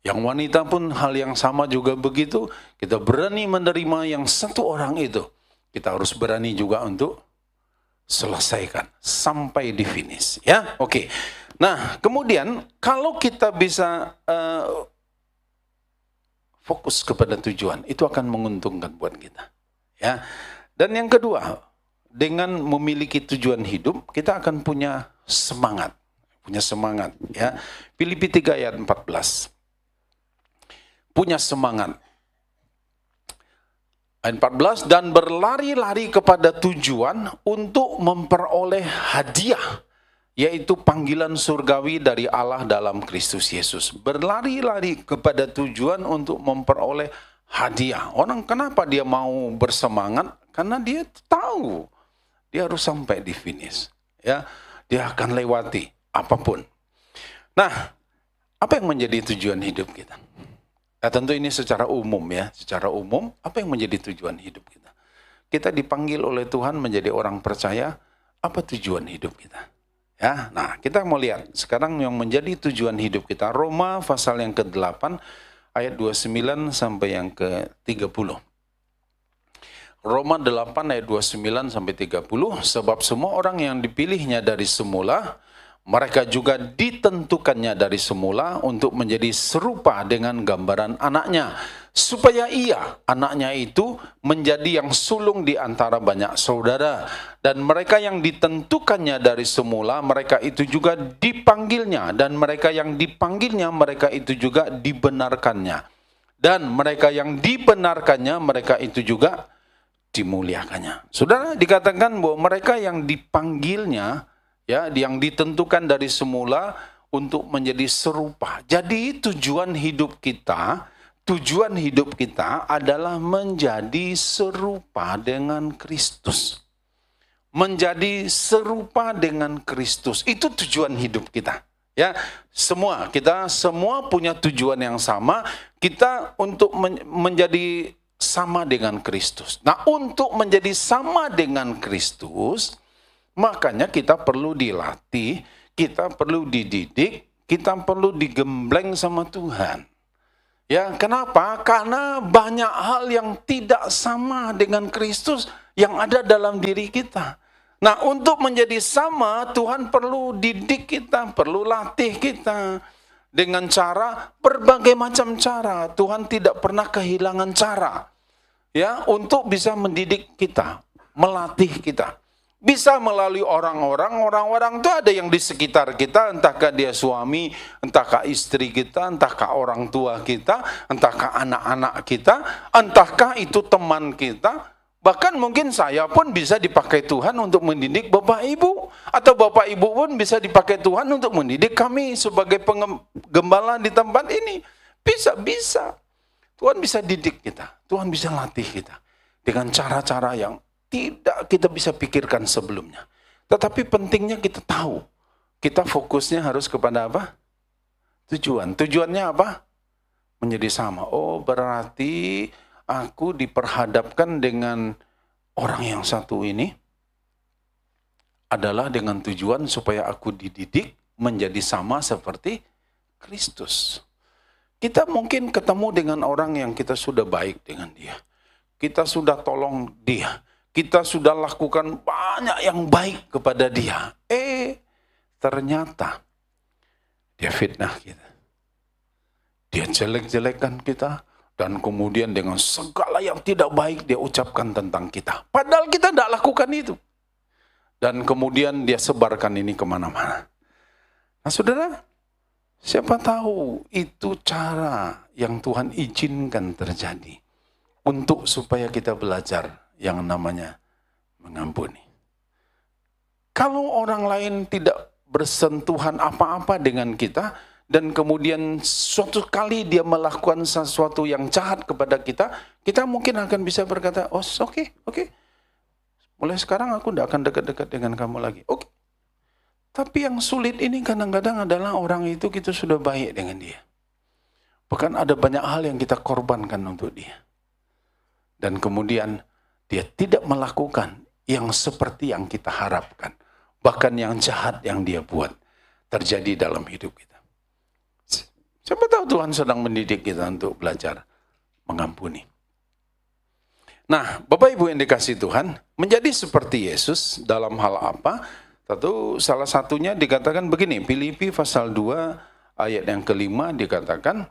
Yang wanita pun hal yang sama juga begitu. Kita berani menerima yang satu orang itu. Kita harus berani juga untuk selesaikan sampai di finish. Ya, oke. Nah, kemudian kalau kita bisa fokus kepada tujuan, itu akan menguntungkan buat kita. Ya. Dan yang kedua, dengan memiliki tujuan hidup, kita akan punya semangat. Punya semangat. Ya. Filipi 3 ayat 14. Punya semangat. Ayat 14, dan berlari-lari kepada tujuan untuk memperoleh hadiah, yaitu panggilan surgawi dari Allah dalam Kristus Yesus. Berlari-lari kepada tujuan untuk memperoleh hadiah. Orang kenapa dia mau bersemangat? Karena dia tahu dia harus sampai di finish. Ya, dia akan lewati apapun. Nah, apa yang menjadi tujuan hidup kita? Nah, tentu ini secara umum ya, secara umum apa yang menjadi tujuan hidup kita? Kita dipanggil oleh Tuhan menjadi orang percaya, apa tujuan hidup kita? Ya, nah kita mau lihat sekarang yang menjadi tujuan hidup kita. Roma pasal yang ke-8 ayat 29 sampai yang ke-30. Roma 8 ayat 29 sampai 30, sebab semua orang yang dipilihnya dari semula, mereka juga ditentukannya dari semula untuk menjadi serupa dengan gambaran anaknya, supaya ia, anaknya itu, menjadi yang sulung di antara banyak saudara. Dan mereka yang ditentukannya dari semula, mereka itu juga dipanggilnya. Dan mereka yang dipanggilnya, mereka itu juga dibenarkannya. Dan mereka yang dibenarkannya, mereka itu juga dimuliakannya. Saudara, dikatakan bahwa mereka yang dipanggilnya, ya, yang ditentukan dari semula untuk menjadi serupa. Jadi tujuan hidup kita adalah menjadi serupa dengan Kristus. Menjadi serupa dengan Kristus. Itu tujuan hidup kita. Ya, kita semua punya tujuan yang sama. Kita untuk menjadi sama dengan Kristus. Nah, untuk menjadi sama dengan Kristus, makanya kita perlu dilatih, kita perlu dididik, kita perlu digembleng sama Tuhan. Ya, kenapa? Karena banyak hal yang tidak sama dengan Kristus yang ada dalam diri kita. Nah, untuk menjadi sama, Tuhan perlu didik kita, perlu latih kita. Dengan cara, berbagai macam cara. Tuhan tidak pernah kehilangan cara. Ya, untuk bisa mendidik kita, melatih kita. Bisa melalui orang-orang itu ada yang di sekitar kita, entahkah dia suami, entahkah istri kita, entahkah orang tua kita, entahkah anak-anak kita, entahkah itu teman kita. Bahkan mungkin saya pun bisa dipakai Tuhan untuk mendidik Bapak Ibu. Atau Bapak Ibu pun bisa dipakai Tuhan untuk mendidik kami sebagai penggembala di tempat ini. Bisa. Tuhan bisa didik kita, Tuhan bisa latih kita dengan cara-cara yang tidak kita bisa pikirkan sebelumnya. Tetapi pentingnya kita tahu, kita fokusnya harus kepada apa? Tujuan. Tujuannya apa? Menjadi sama. Oh, berarti aku diperhadapkan dengan orang yang satu ini adalah dengan tujuan supaya aku dididik menjadi sama seperti Kristus. Kita mungkin ketemu dengan orang yang kita sudah baik dengan dia. Kita sudah tolong dia. Kita sudah lakukan banyak yang baik kepada dia. Ternyata dia fitnah kita. Dia jelek-jelekan kita. Dan kemudian dengan segala yang tidak baik dia ucapkan tentang kita. Padahal kita tidak lakukan itu. Dan kemudian dia sebarkan ini kemana-mana. Nah saudara, siapa tahu itu cara yang Tuhan izinkan terjadi untuk supaya kita belajar yang namanya mengampuni. Kalau orang lain tidak bersentuhan apa-apa dengan kita, dan kemudian suatu kali dia melakukan sesuatu yang jahat kepada kita, kita mungkin akan bisa berkata, oh oke. Mulai sekarang aku tidak akan dekat-dekat dengan kamu lagi. Oke. Tapi yang sulit ini kadang-kadang adalah orang itu kita sudah baik dengan dia. Bahkan ada banyak hal yang kita korbankan untuk dia. Dan kemudian dia tidak melakukan yang seperti yang kita harapkan. Bahkan yang jahat yang dia buat terjadi dalam hidup kita. Siapa tahu Tuhan sedang mendidik kita untuk belajar mengampuni. Nah, Bapak Ibu yang dikasihi Tuhan, menjadi seperti Yesus dalam hal apa? Tentu salah satunya dikatakan begini, Filipi pasal 2 ayat yang kelima dikatakan,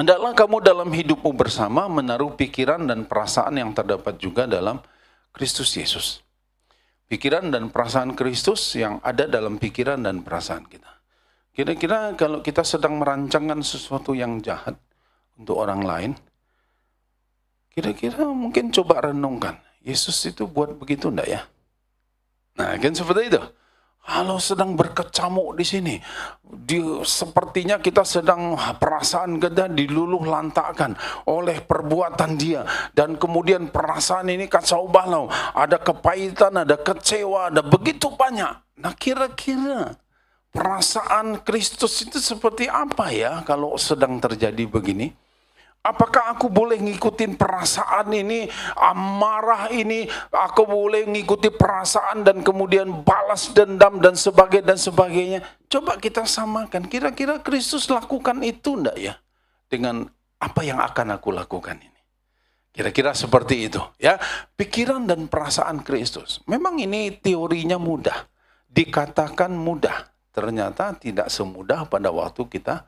hendaklah kamu dalam hidupmu bersama menaruh pikiran dan perasaan yang terdapat juga dalam Kristus Yesus. Pikiran dan perasaan Kristus yang ada dalam pikiran dan perasaan kita. Kira-kira kalau kita sedang merancangkan sesuatu yang jahat untuk orang lain, kira-kira mungkin coba renungkan, Yesus itu buat begitu enggak ya? Nah, kan seperti itu. Kalau sedang berkecamuk di sini, sepertinya kita sedang perasaan kita diluluh lantakkan oleh perbuatan dia. Dan kemudian perasaan ini kacau balau, ada kepahitan, ada kecewa, ada begitu banyak. Nah kira-kira perasaan Kristus itu seperti apa ya kalau sedang terjadi begini? Apakah aku boleh ngikutin perasaan ini, amarah ini, aku boleh ngikuti perasaan dan kemudian balas dendam dan sebagainya. Coba kita samakan, kira-kira Kristus lakukan itu enggak ya? Dengan apa yang akan aku lakukan ini. Kira-kira seperti itu ya. Pikiran dan perasaan Kristus. Memang ini teorinya mudah, dikatakan mudah. Ternyata tidak semudah pada waktu kita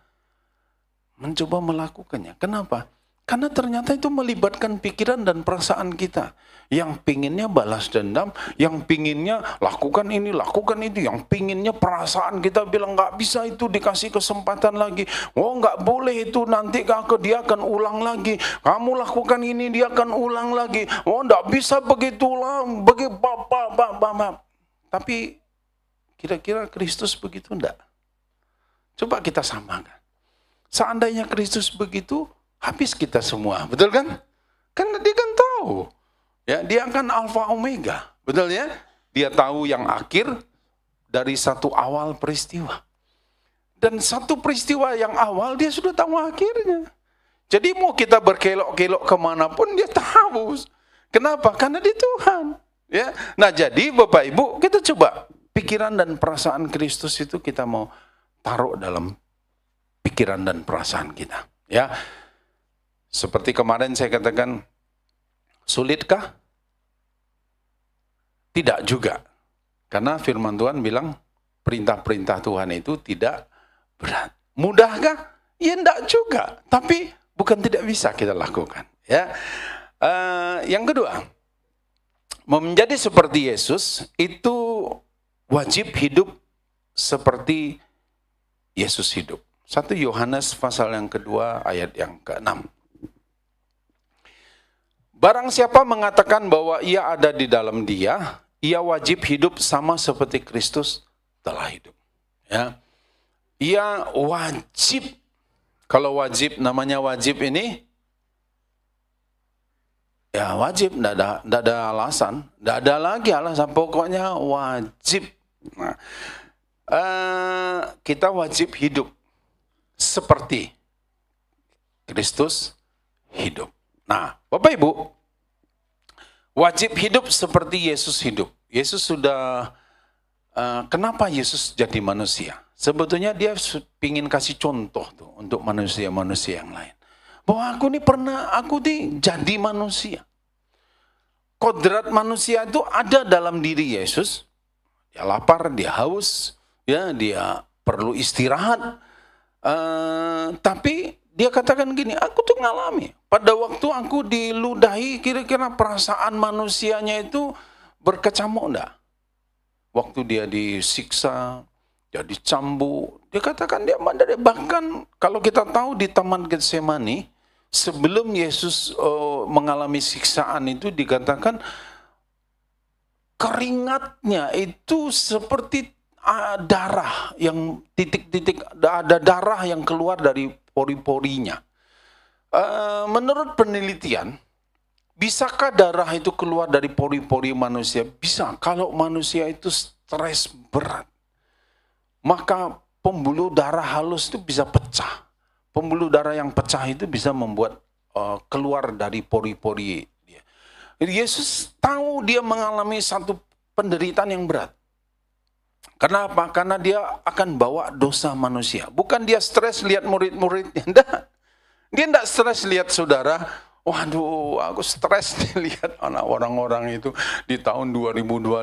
mencoba melakukannya. Kenapa? Karena ternyata itu melibatkan pikiran dan perasaan kita. Yang pinginnya balas dendam, yang pinginnya lakukan ini, lakukan itu. Yang pinginnya perasaan kita bilang nggak bisa itu, dikasih kesempatan lagi. Oh nggak boleh itu, nanti dia akan ulang lagi. Kamu lakukan ini, dia akan ulang lagi. Oh nggak bisa begitulah, Tapi kira-kira Kristus begitu enggak? Coba kita samakan. Seandainya Kristus begitu, habis kita semua, betul kan? Karena dia kan tahu, ya dia kan Alfa Omega, betul ya? Dia tahu yang akhir dari satu awal peristiwa. Dan satu peristiwa yang awal dia sudah tahu akhirnya. Jadi mau kita berkelok-kelok kemanapun dia tahu. Kenapa? Karena dia Tuhan. Ya. Nah jadi Bapak Ibu, kita coba pikiran dan perasaan Kristus itu kita mau taruh dalam pikiran dan perasaan kita. Ya, seperti kemarin saya katakan, sulitkah? Tidak juga. Karena firman Tuhan bilang, perintah-perintah Tuhan itu tidak berat. Mudahkah? Ya enggak juga. Tapi bukan tidak bisa kita lakukan. Ya. Yang kedua, menjadi seperti Yesus itu wajib hidup seperti Yesus hidup. 1 Yohanes pasal yang kedua ayat yang ke-6. Barang siapa mengatakan bahwa ia ada di dalam dia, ia wajib hidup sama seperti Kristus telah hidup. Ya. Ia wajib. Kalau wajib, namanya wajib ini, ya wajib, tidak ada alasan. Tidak ada lagi alasan, pokoknya wajib. Nah, kita wajib hidup seperti Kristus hidup. Nah, Bapak Ibu, wajib hidup seperti Yesus hidup. Yesus sudah, kenapa Yesus jadi manusia? Sebetulnya dia ingin kasih contoh tuh untuk manusia-manusia yang lain. Bahwa aku nih jadi manusia. Kodrat manusia itu ada dalam diri Yesus. Dia lapar, dia haus, ya, dia perlu istirahat. Tapi dia katakan gini, aku tuh ngalami. Pada waktu aku diludahi, kira-kira perasaan manusianya itu berkecamuk enggak? waktu dia disiksa, dia dicambuk, dia katakan dia mandiri. Bahkan kalau kita tahu di Taman Getsemani, sebelum Yesus mengalami siksaan itu dikatakan keringatnya itu seperti darah yang titik-titik, ada darah yang keluar dari pori-porinya. Menurut penelitian, bisakah darah itu keluar dari pori-pori manusia? Bisa. Kalau manusia itu stres berat, maka pembuluh darah halus itu bisa pecah. Pembuluh darah yang pecah itu bisa membuat keluar dari pori-pori dia. Yesus tahu dia mengalami satu penderitaan yang berat. Kenapa? Karena dia akan bawa dosa manusia. Bukan dia stres lihat murid-muridnya. Dia tidak stres lihat saudara. Waduh, aku stres lihat anak orang-orang itu di tahun 2025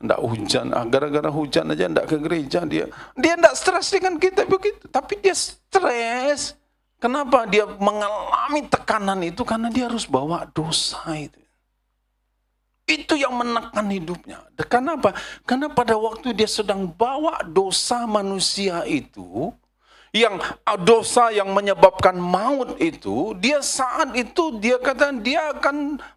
tidak hujan. Gara-gara hujan aja tidak ke gereja dia. Dia tidak stres dengan kita begitu. Tapi dia stres. Kenapa dia mengalami tekanan itu? Karena dia harus bawa dosa itu. Itu yang menekan hidupnya. Kenapa? Karena pada waktu dia sedang bawa dosa manusia itu, yang dosa yang menyebabkan maut itu, dia saat itu dia kata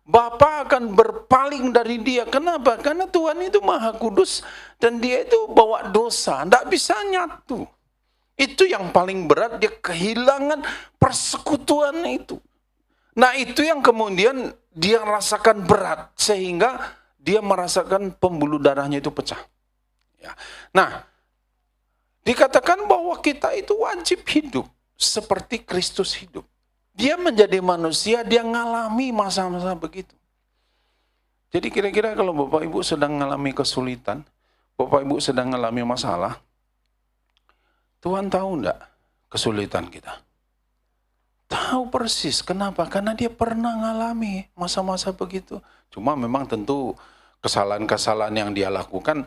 Bapa akan berpaling dari dia. Kenapa? Karena Tuhan itu Maha Kudus dan dia itu bawa dosa, tidak bisa nyatu. Itu yang paling berat, dia kehilangan persekutuan itu. Nah itu yang kemudian dia rasakan berat sehingga dia merasakan pembuluh darahnya itu pecah. Ya. Nah, dikatakan bahwa kita itu wajib hidup seperti Kristus hidup. Dia menjadi manusia, dia ngalami masa-masa begitu. Jadi kira-kira kalau Bapak Ibu sedang mengalami kesulitan, Bapak Ibu sedang mengalami masalah, Tuhan tahu enggak kesulitan kita? Tahu persis. Kenapa? Karena dia pernah ngalami masa-masa begitu. Cuma memang tentu kesalahan-kesalahan yang dia lakukan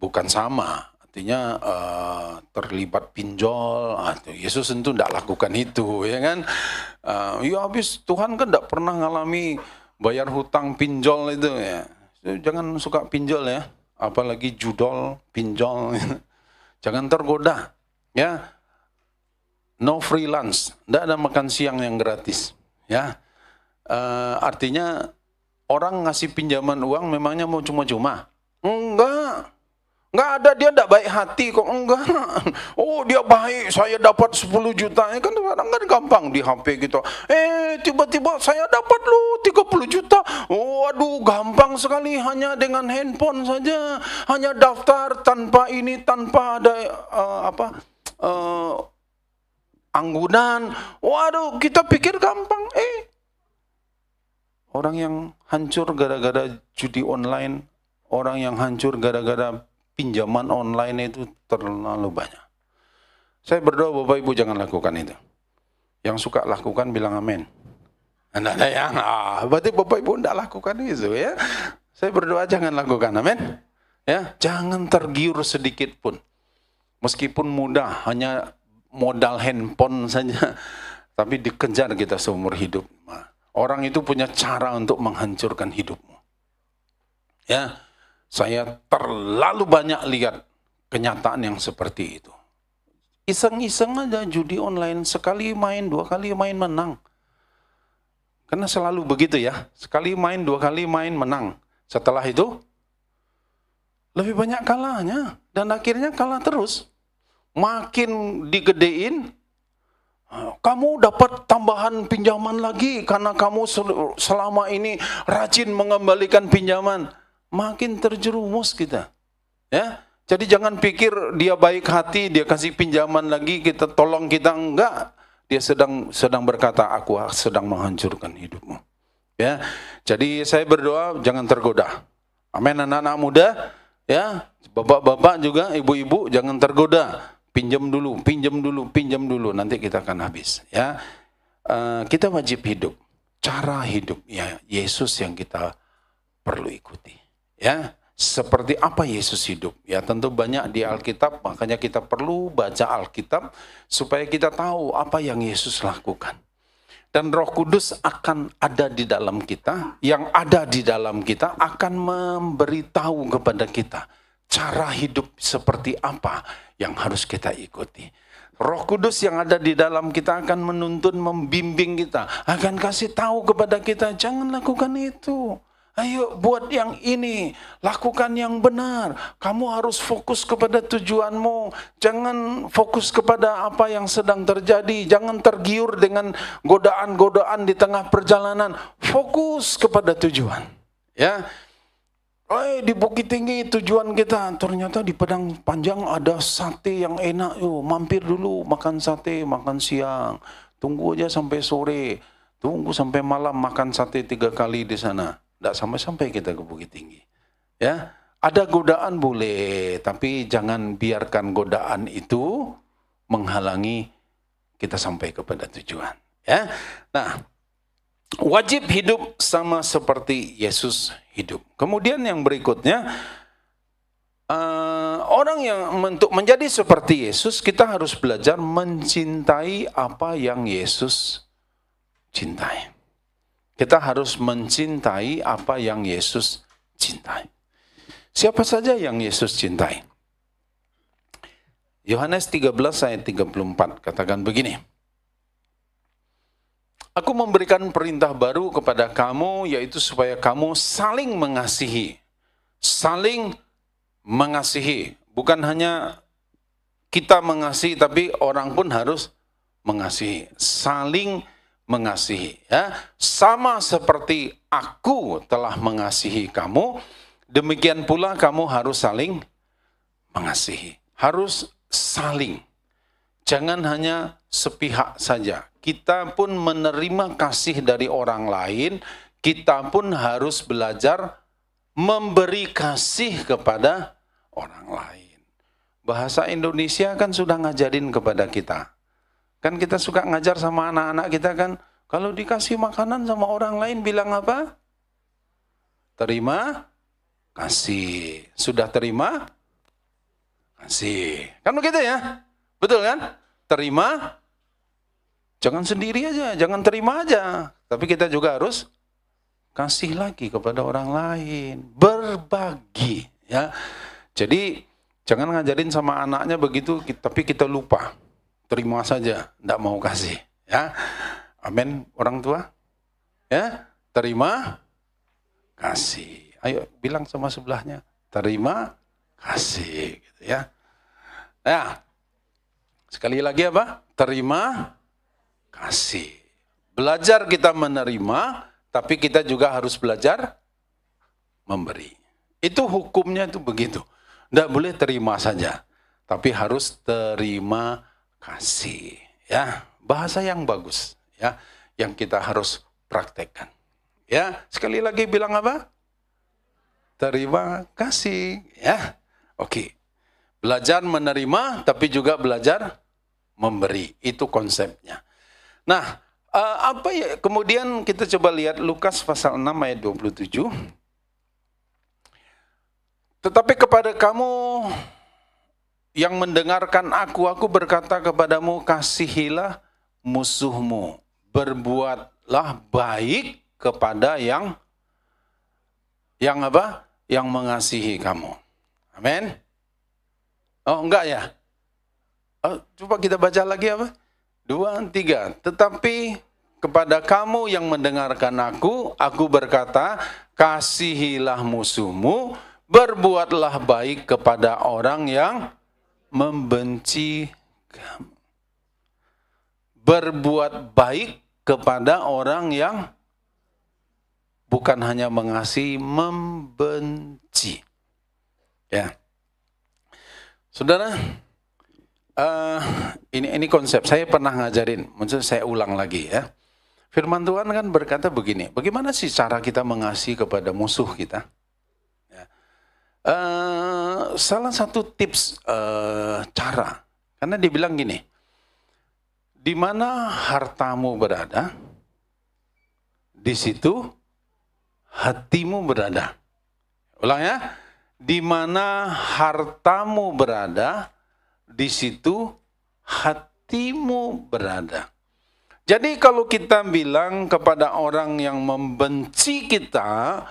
bukan sama. Artinya terlibat pinjol. Yesus tentu tidak lakukan itu, ya kan? Ya habis Tuhan kan tidak pernah ngalami bayar hutang pinjol itu ya. Jangan suka pinjol ya. Apalagi judol, pinjol. Jangan tergoda. Ya. No free lunch, tidak ada makan siang yang gratis. Ya, artinya orang ngasih pinjaman uang memangnya mau cuma-cuma? Enggak ada, dia tidak baik hati kok, enggak. Oh dia baik, saya dapat 10 juta, kan kadang kan gampang di HP gitu. Tiba-tiba saya dapat lu 30 juta. Waduh gampang sekali, hanya dengan handphone saja, hanya daftar tanpa ada anggunan. Waduh, kita pikir gampang. Orang yang hancur gara-gara judi online, orang yang hancur gara-gara pinjaman online itu terlalu banyak. Saya berdoa Bapak Ibu jangan lakukan itu. Yang suka lakukan bilang amin. Tidak ada yang, berarti Bapak Ibu tidak lakukan itu ya. Saya berdoa jangan lakukan, amin. Ya, jangan tergiur sedikit pun. Meskipun mudah, hanya modal handphone saja, tapi dikejar kita seumur hidup. Orang itu punya cara untuk menghancurkan hidupmu. Ya, saya terlalu banyak lihat kenyataan yang seperti itu. Iseng-iseng aja judi online, sekali main, 2 kali main menang. Karena selalu begitu ya, sekali main, 2 kali main menang. Setelah itu, lebih banyak kalahnya, dan akhirnya kalah terus. Makin digedein, kamu dapat tambahan pinjaman lagi karena kamu selama ini rajin mengembalikan pinjaman. Makin terjerumus kita. Ya, jadi jangan pikir dia baik hati, dia kasih pinjaman lagi, kita tolong kita, enggak. Dia sedang berkata, aku sedang menghancurkan hidupmu. Ya, jadi saya berdoa jangan tergoda. Amin, anak-anak muda, ya, bapak-bapak juga, ibu-ibu jangan tergoda. Pinjam dulu, nanti kita akan habis. Ya, kita wajib hidup, cara hidup ya Yesus yang kita perlu ikuti. Ya, seperti apa Yesus hidup? Ya, tentu banyak di Alkitab, makanya kita perlu baca Alkitab supaya kita tahu apa yang Yesus lakukan. Dan Roh Kudus akan ada di dalam kita, yang ada di dalam kita akan memberitahu kepada kita cara hidup seperti apa yang harus kita ikuti. Roh Kudus yang ada di dalam kita akan menuntun, membimbing kita, akan kasih tahu kepada kita, jangan lakukan itu. Ayo buat yang ini, lakukan yang benar. Kamu harus fokus kepada tujuanmu. Jangan fokus kepada apa yang sedang terjadi. Jangan tergiur dengan godaan-godaan di tengah perjalanan. Fokus kepada tujuan. Ya, di Bukit Tinggi tujuan kita, ternyata di Padang Panjang ada sate yang enak. Yuk, mampir dulu makan sate, makan siang. Tunggu aja sampai sore. Tunggu sampai malam makan sate 3 kali di sana. Tidak sampai-sampai kita ke Bukit Tinggi. Ya, ada godaan boleh, tapi jangan biarkan godaan itu menghalangi kita sampai kepada tujuan. Ya, nah, wajib hidup sama seperti Yesus hidup. Kemudian yang berikutnya, orang yang untuk menjadi seperti Yesus, kita harus belajar mencintai apa yang Yesus cintai. Kita harus mencintai apa yang Yesus cintai. Siapa saja yang Yesus cintai? Yohanes 13 ayat 34 katakan begini. Aku memberikan perintah baru kepada kamu, yaitu supaya kamu saling mengasihi. Saling mengasihi. Bukan hanya kita mengasihi, tapi orang pun harus mengasihi. Saling mengasihi, ya, sama seperti aku telah mengasihi kamu, demikian pula kamu harus saling mengasihi, harus saling, jangan hanya sepihak saja. Kita pun menerima kasih dari orang lain, kita pun harus belajar memberi kasih kepada orang lain. Bahasa Indonesia kan sudah ngajarin kepada kita. Kan kita suka ngajar sama anak-anak kita kan, kalau dikasih makanan sama orang lain bilang apa? Terima kasih. Sudah terima kasih. Kan begitu ya? Betul kan? Terima, jangan sendiri aja, jangan terima aja. Tapi kita juga harus kasih lagi kepada orang lain. Berbagi. Ya. Jadi jangan ngajarin sama anaknya begitu, tapi kita lupa. Terima saja, tidak mau kasih. Ya, amin orang tua. Ya, terima kasih. Ayo bilang sama sebelahnya, terima kasih. Gitu ya. Nah, sekali lagi apa? Terima kasih. Belajar kita menerima, tapi kita juga harus belajar memberi. Itu hukumnya itu begitu. Tidak boleh terima saja, tapi harus terima kasih, ya, bahasa yang bagus, ya, yang kita harus praktekkan, ya. Sekali lagi bilang apa? Terima kasih, ya. Oke, belajar menerima, tapi juga belajar memberi, itu konsepnya. Nah, apa ya? Kemudian kita coba lihat Lukas pasal 6 ayat 27. Tetapi kepada kamu yang mendengarkan aku berkata kepadamu, kasihilah musuhmu, berbuatlah baik kepada yang apa? Yang mengasihi kamu. Amin. Oh, enggak ya? Oh, coba kita baca lagi apa? 2, 3. Tetapi kepada kamu yang mendengarkan aku berkata, kasihilah musuhmu, berbuatlah baik kepada orang yang membenci kamu. Berbuat baik kepada orang yang bukan hanya mengasihi, membenci. Ya, saudara, ini konsep saya pernah ngajarin, maksudnya saya ulang lagi ya. Firman Tuhan kan berkata begini, bagaimana sih cara kita mengasihi kepada musuh kita? Salah satu tips cara, karena dia bilang gini, di mana hartamu berada, di situ hatimu berada. Ulang ya, di mana hartamu berada, di situ hatimu berada. Jadi kalau kita bilang kepada orang yang membenci kita,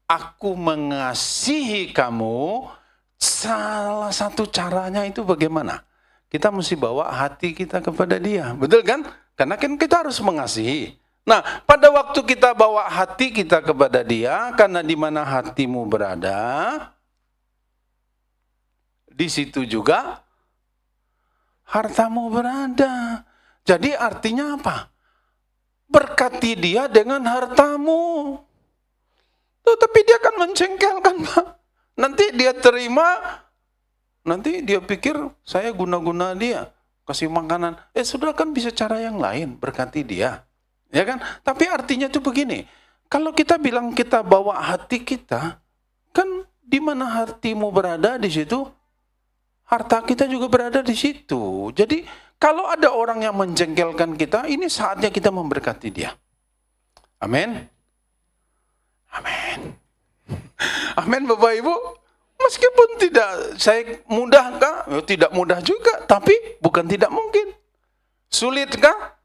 aku mengasihi kamu, salah satu caranya itu bagaimana? Kita mesti bawa hati kita kepada dia. Betul kan? Karena kan kita harus mengasihi. Nah, pada waktu kita bawa hati kita kepada dia, karena di mana hatimu berada, di situ juga hartamu berada. Jadi artinya apa? Berkati dia dengan hartamu. Tapi dia akan mencengkelkan, Pak. Nanti dia terima, nanti dia pikir saya guna-guna dia, kasih makanan. Sudah kan bisa cara yang lain, berkati dia. Ya kan? Tapi artinya itu begini, kalau kita bilang kita bawa hati kita, kan di mana hatimu berada di situ, harta kita juga berada di situ. Jadi kalau ada orang yang menjengkelkan kita, ini saatnya kita memberkati dia. Amin. Amin. Amin Bapak Ibu. Meskipun tidak saya mudah kah? Tidak mudah juga, tapi bukan tidak mungkin. Sulit kah?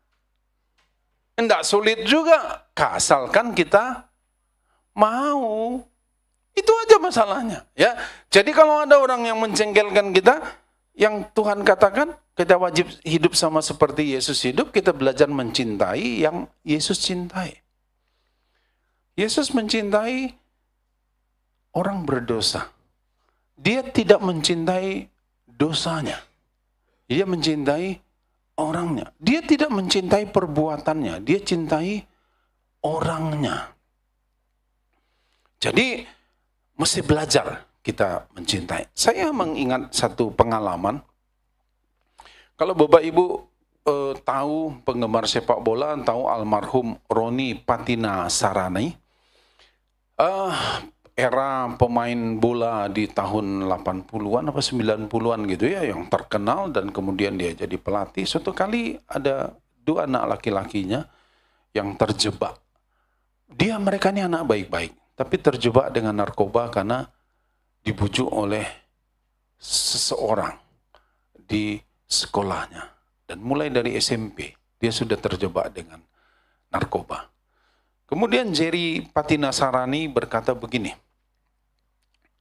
Tidak sulit juga, asalkan kita mau. Itu aja masalahnya, ya. Jadi kalau ada orang yang menjengkelkan kita, yang Tuhan katakan, kita wajib hidup sama seperti Yesus hidup, kita belajar mencintai yang Yesus cintai. Yesus mencintai orang berdosa. Dia tidak mencintai dosanya. Dia mencintai orangnya. Dia tidak mencintai perbuatannya, dia cintai orangnya. Jadi mesti belajar kita mencintai. Saya mengingat satu pengalaman. Kalau Bapak Ibu tahu penggemar sepak bola, tahu almarhum Roni Patinasarani, era pemain bola di tahun 80-an apa 90-an gitu ya, yang terkenal dan kemudian dia jadi pelatih. Suatu kali ada 2 anak laki-lakinya yang terjebak. Mereka ini anak baik-baik, tapi terjebak dengan narkoba karena dibujuk oleh seseorang di sekolahnya. Dan mulai dari SMP, dia sudah terjebak dengan narkoba. Kemudian Jerry Patinasarani berkata begini,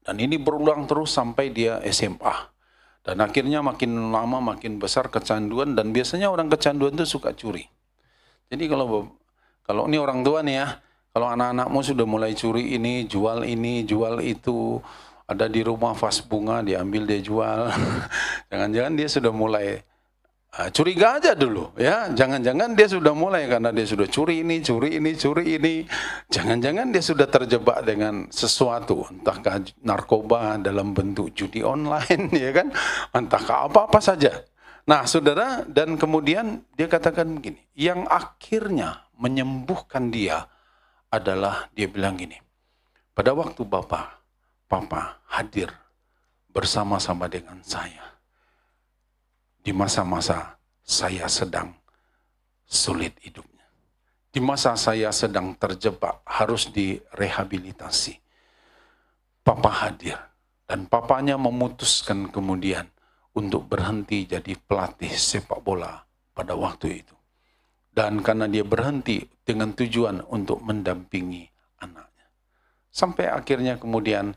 dan ini berulang terus sampai dia SMA. Dan akhirnya makin lama makin besar kecanduan, dan biasanya orang kecanduan itu suka curi. Jadi kalau ini orang tua nih ya, kalau anak-anakmu sudah mulai curi ini, jual itu, ada di rumah vas bunga, diambil dia jual. Jangan-jangan dia sudah mulai curiga aja dulu ya. Jangan-jangan dia sudah mulai karena dia sudah curi ini. Jangan-jangan dia sudah terjebak dengan sesuatu, entahkah narkoba dalam bentuk judi online ya kan, entahkah apa-apa saja. Nah, Saudara, dan kemudian dia katakan begini, yang akhirnya menyembuhkan dia adalah dia bilang gini, pada waktu Papa hadir bersama-sama dengan saya di masa-masa saya sedang sulit hidupnya. Di masa saya sedang terjebak, harus direhabilitasi. Papa hadir, dan papanya memutuskan kemudian untuk berhenti jadi pelatih sepak bola pada waktu itu. Dan karena dia berhenti dengan tujuan untuk mendampingi anaknya. Sampai akhirnya kemudian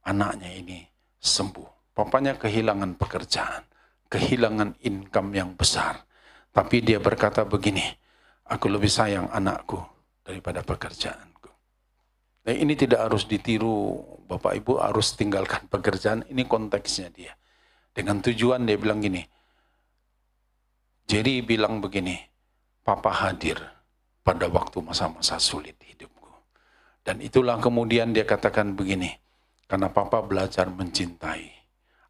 anaknya ini sembuh. Papanya kehilangan pekerjaan, kehilangan income yang besar. Tapi dia berkata begini, aku lebih sayang anakku daripada pekerjaanku. Nah, ini tidak harus ditiru, Bapak Ibu harus tinggalkan pekerjaan, ini konteksnya dia. Dengan tujuan dia bilang gini, Jerry bilang begini, Papa hadir pada waktu masa-masa sulit hidupku. Dan itulah kemudian dia katakan begini, karena Papa belajar mencintai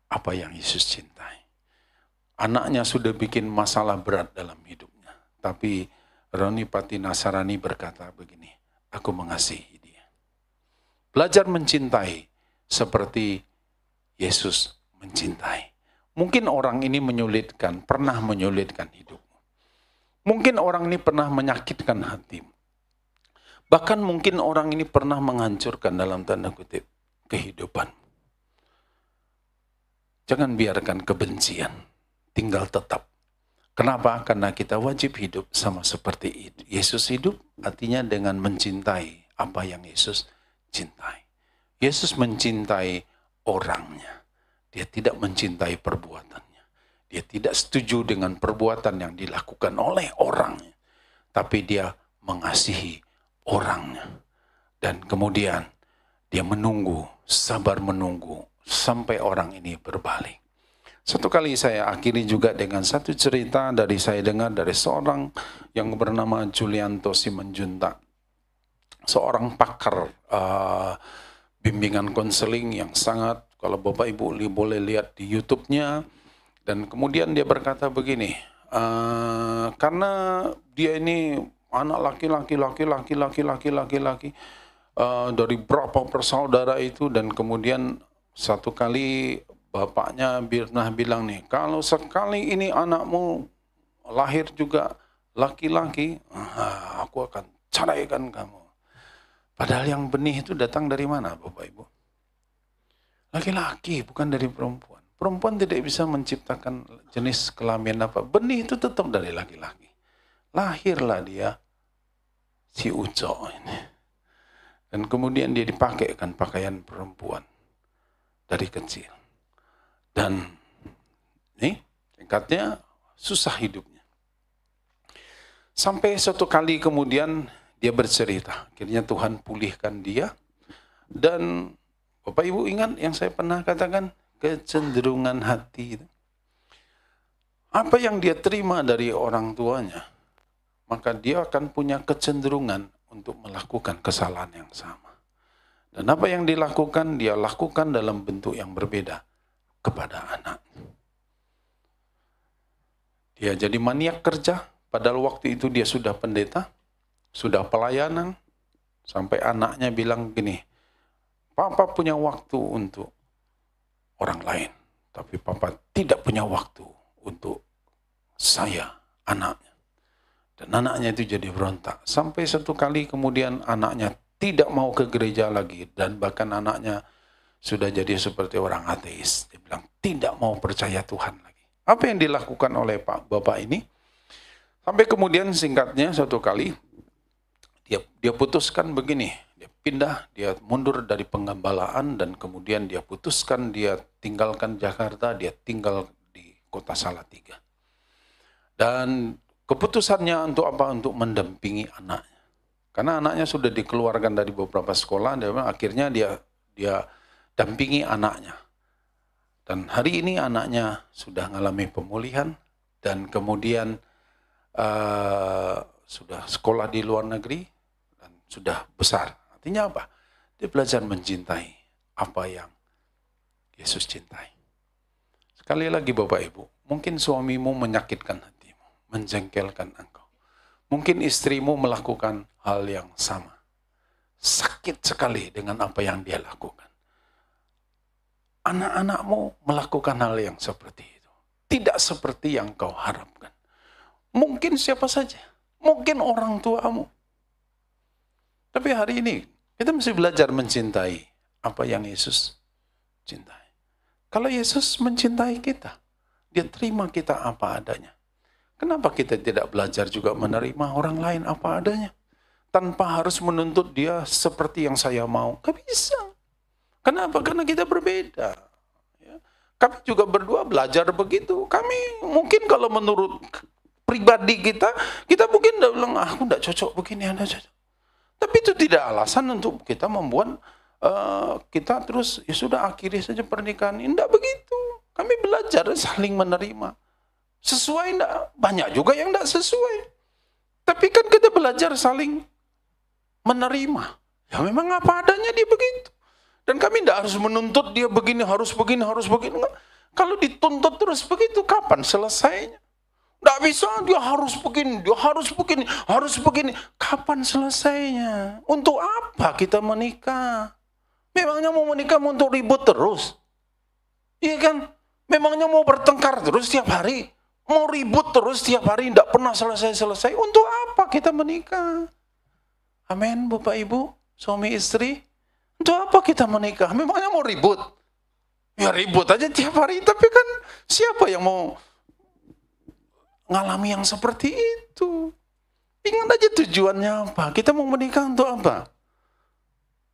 apa yang Yesus cintai. Anaknya sudah bikin masalah berat dalam hidupnya. Tapi Roni Patinasarani berkata begini, aku mengasihi dia. Belajar mencintai seperti Yesus mencintai. Mungkin orang ini menyulitkan, pernah menyulitkan hidupmu. Mungkin orang ini pernah menyakitkan hatimu. Bahkan mungkin orang ini pernah menghancurkan dalam tanda kutip kehidupanmu. Jangan biarkan kebencian tinggal tetap. Kenapa? Karena kita wajib hidup sama seperti Yesus hidup, artinya dengan mencintai apa yang Yesus cintai. Yesus mencintai orangnya. Dia tidak mencintai perbuatannya. Dia tidak setuju dengan perbuatan yang dilakukan oleh orangnya. Tapi dia mengasihi orangnya. Dan kemudian dia menunggu, sabar menunggu sampai orang ini berbalik. Satu kali saya akhiri juga dengan satu cerita dari saya dengar dari seorang yang bernama Julianto Simanjuntak. Seorang pakar bimbingan konseling yang sangat, kalau Bapak Ibu boleh lihat di YouTube-nya. Dan kemudian dia berkata begini, karena dia ini anak laki-laki dari berapa bersaudara itu, dan kemudian satu kali bapaknya pernah bilang nih, kalau sekali ini anakmu lahir juga laki-laki, aku akan ceraikan kamu. Padahal yang benih itu datang dari mana, Bapak Ibu? Laki-laki, bukan dari perempuan. Perempuan tidak bisa menciptakan jenis kelamin apa. Benih itu tetap dari laki-laki. Lahirlah dia, si Uco ini. Dan kemudian dia dipakaikan pakaian perempuan dari kecil. Dan ini singkatnya susah hidupnya. Sampai suatu kali kemudian dia bercerita. Akhirnya Tuhan pulihkan dia. Dan Bapak Ibu ingat yang saya pernah katakan, kecenderungan hati itu. Apa yang dia terima dari orang tuanya, maka dia akan punya kecenderungan untuk melakukan kesalahan yang sama. Dan apa yang dilakukan, dia lakukan dalam bentuk yang berbeda kepada anak. Dia jadi maniak kerja, padahal waktu itu dia sudah pendeta, sudah pelayanan, sampai anaknya bilang gini, Papa punya waktu untuk orang lain, tapi Papa tidak punya waktu untuk saya, anaknya. Dan anaknya itu jadi berontak. Sampai satu kali kemudian anaknya tidak mau ke gereja lagi, dan bahkan anaknya sudah jadi seperti orang ateis. Dia bilang tidak mau percaya Tuhan lagi. Apa yang dilakukan oleh Bapak ini? Sampai kemudian singkatnya satu kali dia putuskan begini, dia pindah, dia mundur dari penggembalaan, dan kemudian dia putuskan dia tinggalkan Jakarta, dia tinggal di kota Salatiga. Dan keputusannya untuk apa? Untuk mendampingi anaknya. Karena anaknya sudah dikeluarkan dari beberapa sekolah, akhirnya dia dampingi anaknya. Dan hari ini anaknya sudah mengalami pemulihan, dan kemudian sudah sekolah di luar negeri, dan sudah besar. Artinya apa? Dia belajar mencintai apa yang Yesus cintai. Sekali lagi Bapak Ibu, mungkin suamimu menyakitkan hatimu, menjengkelkan engkau. Mungkin istrimu melakukan hal yang sama. Sakit sekali dengan apa yang dia lakukan. Anak-anakmu melakukan hal yang seperti itu. Tidak seperti yang kau harapkan. Mungkin siapa saja. Mungkin orang tuamu. Tapi hari ini kita mesti belajar mencintai apa yang Yesus cintai. Kalau Yesus mencintai kita, dia terima kita apa adanya. Kenapa kita tidak belajar juga menerima orang lain apa adanya? Tanpa harus menuntut dia seperti yang saya mau. Gak bisa. Kenapa? Karena kita berbeda. Ya. Kami juga berdua belajar begitu. Kami mungkin kalau menurut pribadi kita mungkin udah bilang, aku gak cocok begini, anda cocok. Tapi itu tidak alasan untuk kita membuat kita terus, ya sudah akhiri saja pernikahan. Tidak begitu. Kami belajar saling menerima. Sesuai enggak? Banyak juga yang enggak sesuai. Tapi kan kita belajar saling menerima. Ya memang apa adanya dia begitu. Dan kami enggak harus menuntut dia begini, harus begini, harus begini. Enggak. Kalau dituntut terus begitu, kapan selesainya? Enggak bisa, dia harus begini, dia harus begini, harus begini. Kapan selesainya? Untuk apa kita menikah? Memangnya mau menikah untuk ribut terus? Iya kan? Memangnya mau bertengkar terus tiap hari? Mau ribut terus tiap hari, tidak pernah selesai-selesai. Untuk apa kita menikah? Amin, Bapak Ibu, suami istri. Untuk apa kita menikah? Memangnya mau ribut? Ya ribut aja tiap hari. Tapi kan siapa yang mau ngalami yang seperti itu. Ingat aja tujuannya apa. Kita mau menikah untuk apa?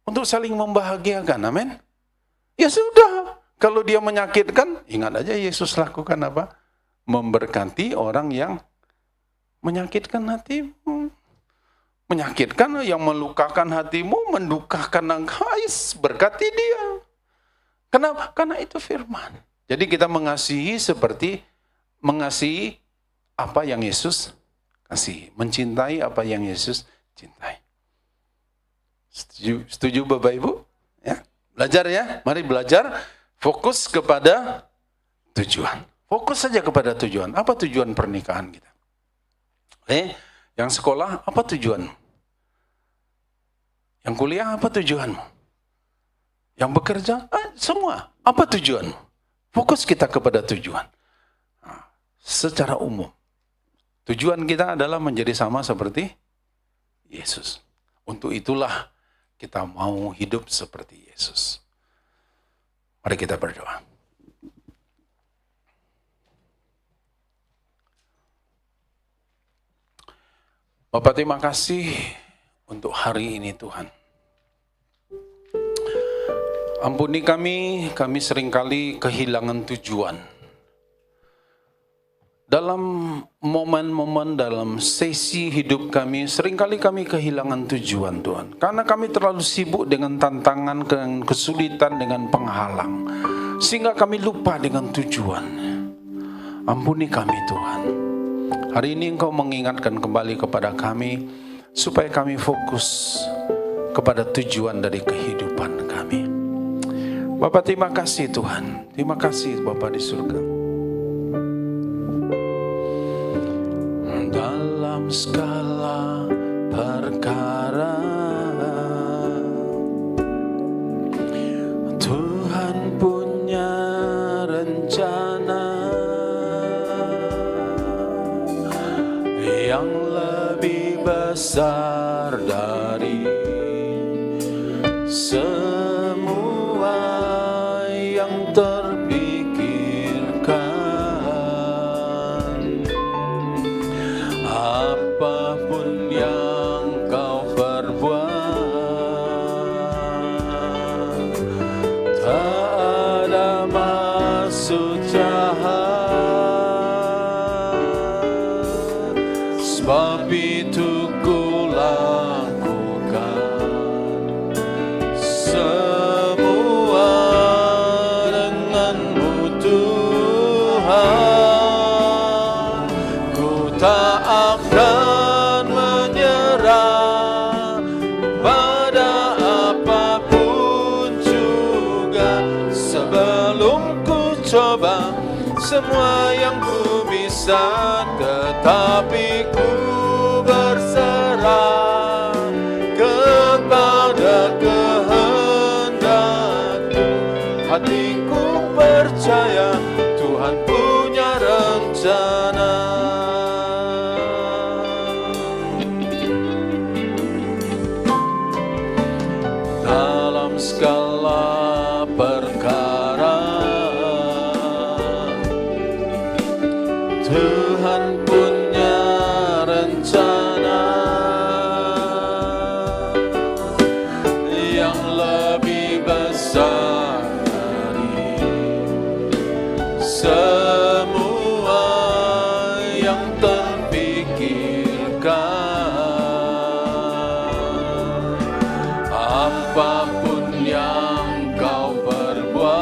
Untuk saling membahagiakan, amin. Ya sudah, kalau dia menyakitkan, ingat aja Yesus lakukan apa? Memberkati orang yang menyakitkan hatimu. Menyakitkan, yang melukakan hatimu, mendukakan engkau, berkati dia. Kenapa? Karena itu firman. Jadi kita mengasihi seperti mengasihi apa yang Yesus kasih, mencintai apa yang Yesus cintai. Setuju Bapak Ibu? Ya, belajar ya, mari belajar. Fokus kepada tujuan. Fokus saja kepada tujuan. Apa tujuan pernikahan kita? Yang sekolah, apa tujuanmu? Yang kuliah, apa tujuanmu? Yang bekerja, semua. Apa tujuanmu? Fokus kita kepada tujuan. Secara umum. Tujuan kita adalah menjadi sama seperti Yesus. Untuk itulah kita mau hidup seperti Yesus. Mari kita berdoa. Bapak, terima kasih untuk hari ini Tuhan. Ampuni kami seringkali kehilangan tujuan. Dalam momen-momen, dalam sesi hidup kami, seringkali kami kehilangan tujuan Tuhan. Karena kami terlalu sibuk dengan tantangan, dengan kesulitan, dengan penghalang. Sehingga kami lupa dengan tujuan. Ampuni kami Tuhan. Hari ini Engkau mengingatkan kembali kepada kami, supaya kami fokus kepada tujuan dari kehidupan kami. Bapak, terima kasih Tuhan. Terima kasih Bapak di surga. Dalam segala perkara Tuhan punya rencana yang lebih besar dari semua yang terpikirkan. Apapun yang kau perbuat, tak ada maksud jahat. Sebab itu ku lakukan semua denganmu Tuhan. Ku tak akan menyerah pada apapun juga, sebelum ku coba semua yang ku bisa, tetapi ku berserah kepada kehendak-Mu. Hatiku percaya Tuhan punya rencana. Dalam segala perkara Tuhan punya rencana yang lebih besar dari semua yang terpikirkan. Apapun yang kau perbuat,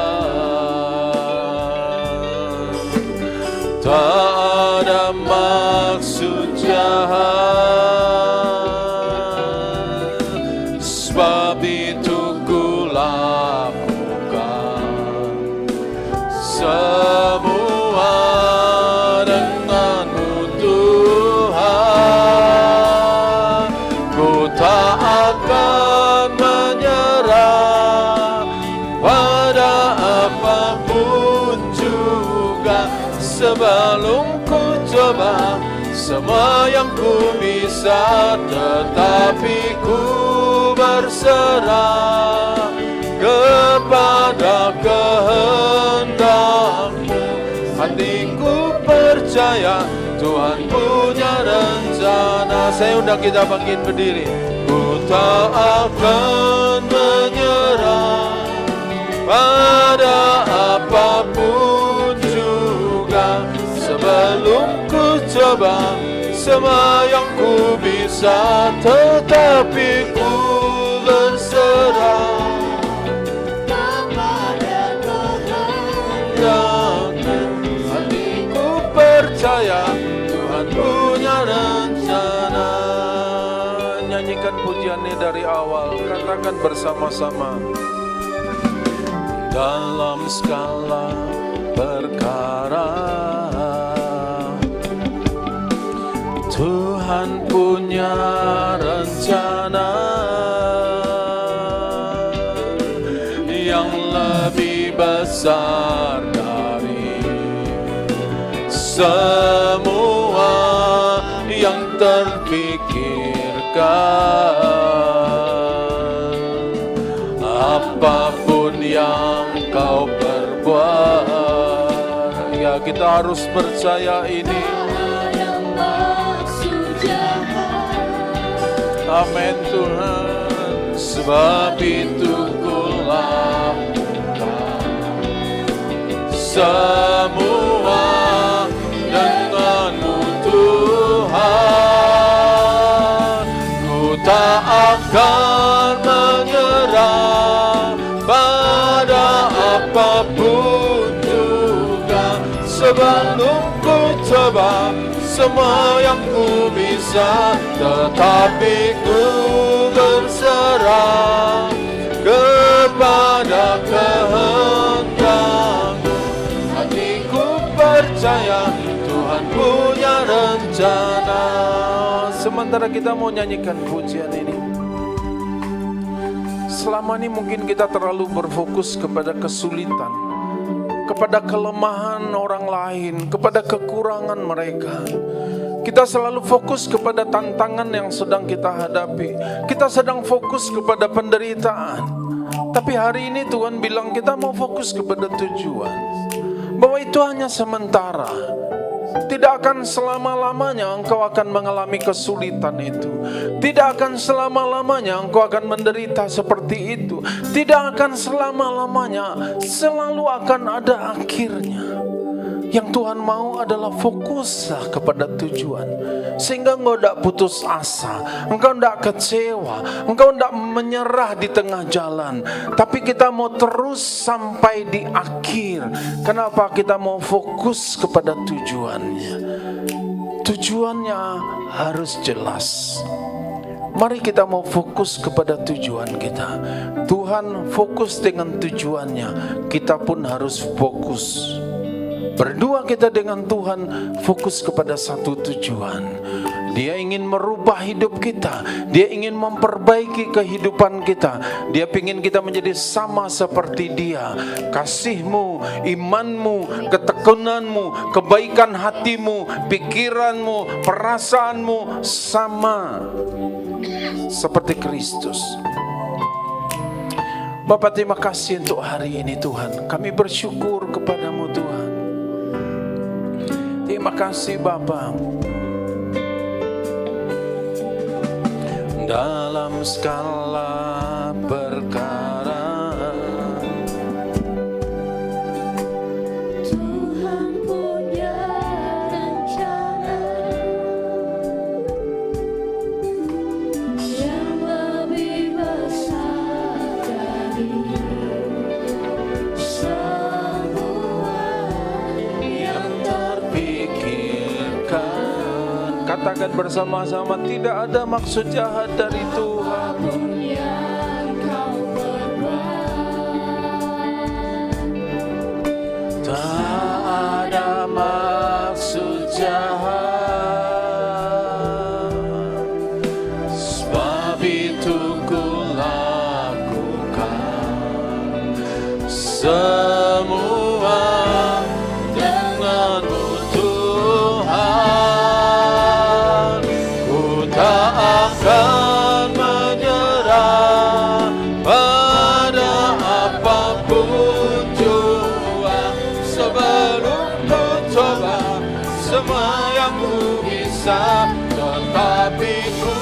tak ada maksud jahat. Sebab itu ku lakukan semua denganmu Tuhan. Ku tak akan menyerah pada apapun juga, sebelum ku coba semua yang ku bisa, tetapi ku berserah kepada kehendak-Mu. Hatiku percaya percaya Tuhan punya rencana. Saya undang kita bangkit berdiri. Ku tak akan menyerah pada apapun juga, sebelum ku coba semua yang ku bisa, tetapi ku berserah kepada kehendakmu. Hatiku percaya Tuhan punya rencana. Nyanyikan pujiannya dari awal, katakan bersama-sama. Dalam skala perkara Tuhan punya rencana yang lebih besar dari semua yang terpikirkan. Apapun yang kau perbuat, ya kita harus percaya ini. Amin Tuhan, sebab itu ku lakukan semua denganmu Tuhan. Ku tak akan menyerah pada apapun juga, sebelum ku coba semua yang ku bisa, tetapi ku berserah kepada kehendakmu. Hatiku percaya Tuhan punya rencana. Sementara kita mau nyanyikan pujian ini, selama ini mungkin kita terlalu berfokus kepada kesulitan, kepada kelemahan orang lain, kepada kekurangan mereka. Kita selalu fokus kepada tantangan yang sedang kita hadapi. Kita sedang fokus kepada penderitaan. Tapi hari ini Tuhan bilang kita mau fokus kepada tujuan, bahwa itu hanya sementara. Tidak akan selama-lamanya engkau akan mengalami kesulitan itu. Tidak akan selama-lamanya engkau akan menderita seperti itu. Tidak akan selama-lamanya, selalu akan ada akhirnya. Yang Tuhan mau adalah fokuslah kepada tujuan, sehingga engkau tidak putus asa, engkau tidak kecewa, engkau tidak menyerah di tengah jalan. Tapi kita mau terus sampai di akhir. Kenapa? Kita mau fokus kepada tujuannya. Tujuannya harus jelas. Mari kita mau fokus kepada tujuan kita. Tuhan fokus dengan tujuannya, kita pun harus fokus. Berdua kita dengan Tuhan fokus kepada satu tujuan. Dia ingin merubah hidup kita. Dia ingin memperbaiki kehidupan kita. Dia ingin kita menjadi sama seperti Dia. Kasihmu, imanmu, ketekunanmu, kebaikan hatimu, pikiranmu, perasaanmu sama seperti Kristus. Bapa, terima kasih untuk hari ini Tuhan. Kami bersyukur kepadamu Tuhan. Terima kasih Bapa. Dalam skala perkara Tuhan punya rencana yang lebih besar dari semua yang terpikirkan. Katakan bersama-sama, tidak ada maksud jahat dari Tuhan. Tak ada maksud jahat, sebab itu ku lakukan semua denganmu Tuhan. Ku tak akan menyerah yang ku bisa, tetapi ku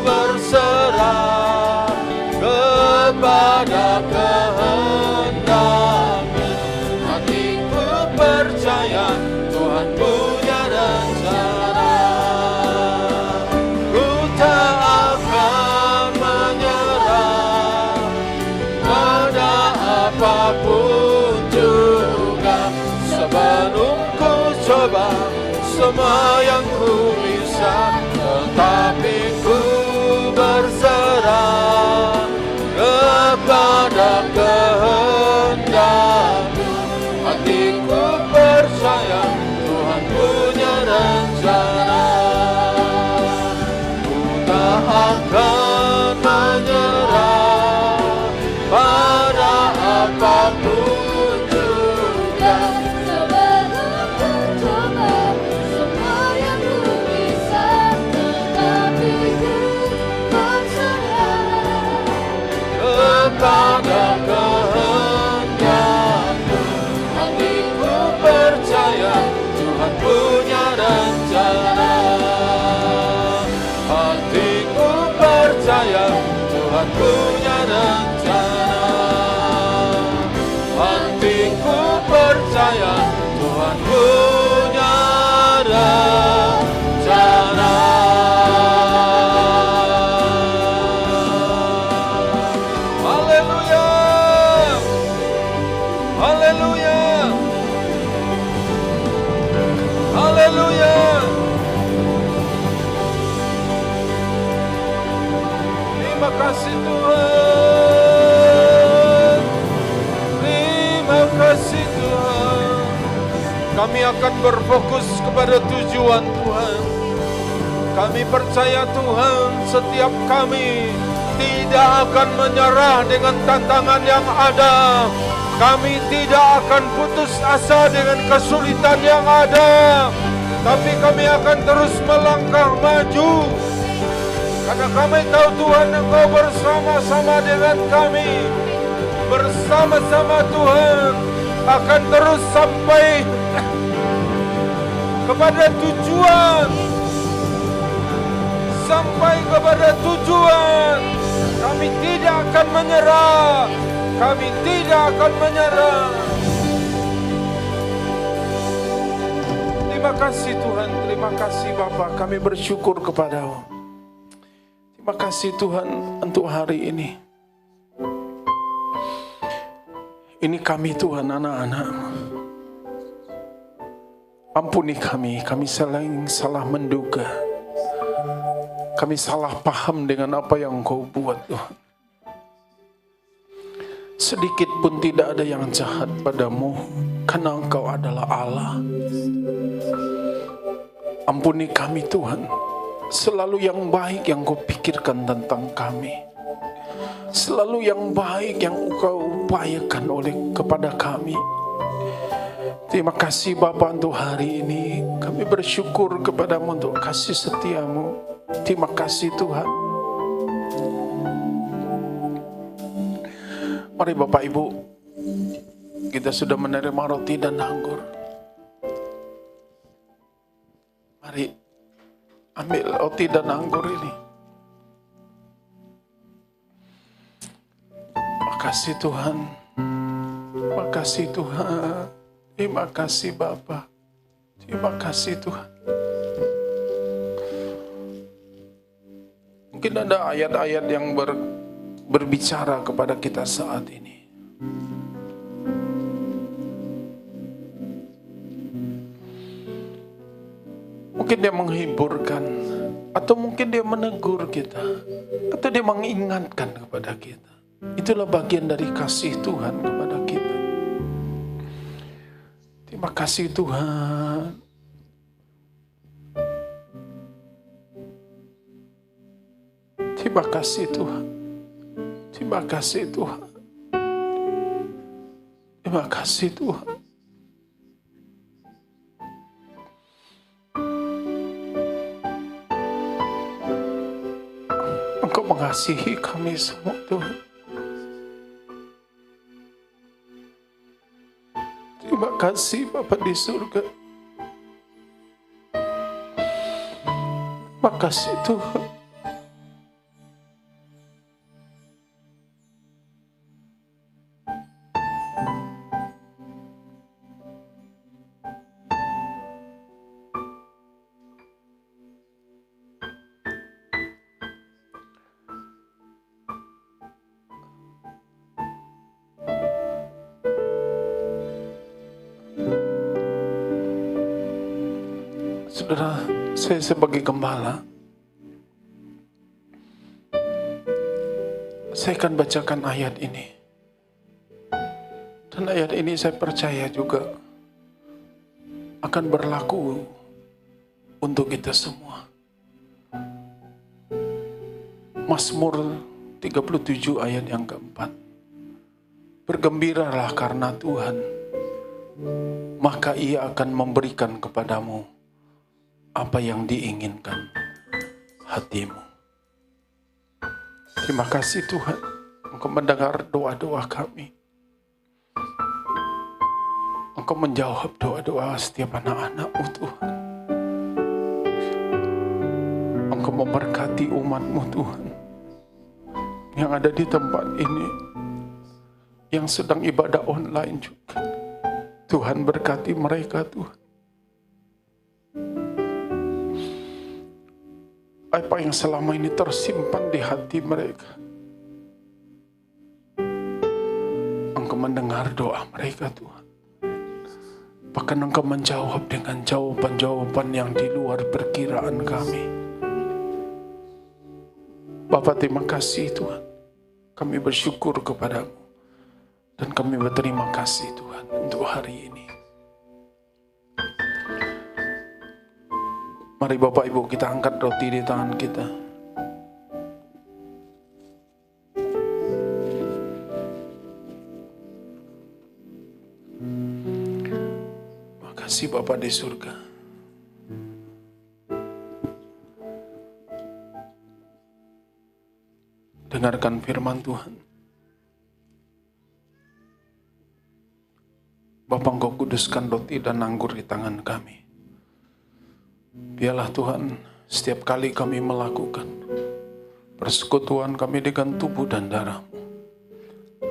berserah kepada kehendak-Mu. Hatiku percaya Tuhan punya rencana. Ku tak akan menyerah pada apapun juga, sebelum ku coba semua yang ku bisa, tetapi ku berserah kepada kehendak-Mu. Hatiku percaya Tuhan punya rencana. Ku tak akan menyerah pada apapun juga, Sebelum ku coba semua yang ku bisa, tetapi ku berserah kepada kehendak-Mu. Hatiku percaya Tuhan punya rencana. Hatiku percaya Tuhan punya rencana. Hatiku percaya Tuhan punya rencana. Haleluya. Haleluya. Haleluya. Terima kasih Tuhan. Terima kasih Tuhan. Kami akan berfokus kepada tujuan Tuhan. Kami percaya Tuhan, setiap kami tidak akan menyerah dengan tantangan yang ada. Kami tidak akan putus asa dengan kesulitan yang ada, tapi kami akan terus melangkah maju. Karena kami tahu Tuhan Engkau bersama-sama dengan kami. Bersama-sama Tuhan akan terus sampai kepada tujuan. Sampai kepada tujuan. Kami tidak akan menyerah. Kami tidak akan menyerah. Terima kasih Tuhan. Terima kasih Bapa. Kami bersyukur kepada-Mu. Terima kasih Tuhan untuk hari ini. Ini kami Tuhan, anak-anak-Mu. Ampuni kami sering salah menduga. Kami salah paham dengan apa yang Engkau buat Tuhan. Sedikit pun tidak ada yang jahat padamu, karena Engkau adalah Allah. Ampuni kami Tuhan, selalu yang baik yang Kau pikirkan tentang kami. Selalu yang baik yang Engkau upayakan kepada kami. Terima kasih Bapa untuk hari ini. Kami bersyukur kepada-Mu untuk kasih setia-Mu. Terima kasih Tuhan. Mari Bapak Ibu, kita sudah menerima roti dan anggur. Mari ambil roti dan anggur ini. Makasih Tuhan. Makasih Tuhan. Terima kasih Bapa. Terima kasih Tuhan. Mungkin ada ayat-ayat yang berbicara kepada kita saat ini. Mungkin dia menghiburkan, atau mungkin dia menegur kita, atau dia mengingatkan kepada kita. Itulah bagian dari kasih Tuhan kepada kita. Terima kasih Tuhan. Terima kasih Tuhan. Terima kasih Tuhan. Terima kasih Tuhan. Engkau mengasihi kami semua Tuhan. Terima kasih Bapa di surga. Makasih Tuhan. Saudara, saya sebagai gembala, saya akan bacakan ayat ini. Dan ayat ini saya percaya juga akan berlaku untuk kita semua. Mazmur 37 ayat yang keempat. Bergembiralah karena Tuhan, maka Ia akan memberikan kepadamu apa yang diinginkan hatimu. Terima kasih Tuhan, Engkau mendengar doa-doa kami. Engkau menjawab doa-doa setiap anak-anak-Mu Tuhan. Engkau memberkati umat-Mu Tuhan, yang ada di tempat ini, yang sedang ibadah online juga. Tuhan berkati mereka Tuhan. Apa yang selama ini tersimpan di hati mereka, Engkau mendengar doa mereka Tuhan. Bahkan Engkau menjawab dengan jawaban-jawaban yang di luar perkiraan kami. Bapa, terima kasih Tuhan. Kami bersyukur kepadamu. Dan kami berterima kasih Tuhan untuk hari ini. Mari Bapak Ibu kita angkat roti di tangan kita. Makasih Bapa di surga. Dengarkan firman Tuhan. Bapa, Engkau kuduskan roti dan anggur di tangan kami. Biarlah Tuhan, setiap kali kami melakukan persekutuan kami dengan tubuh dan darah-Mu,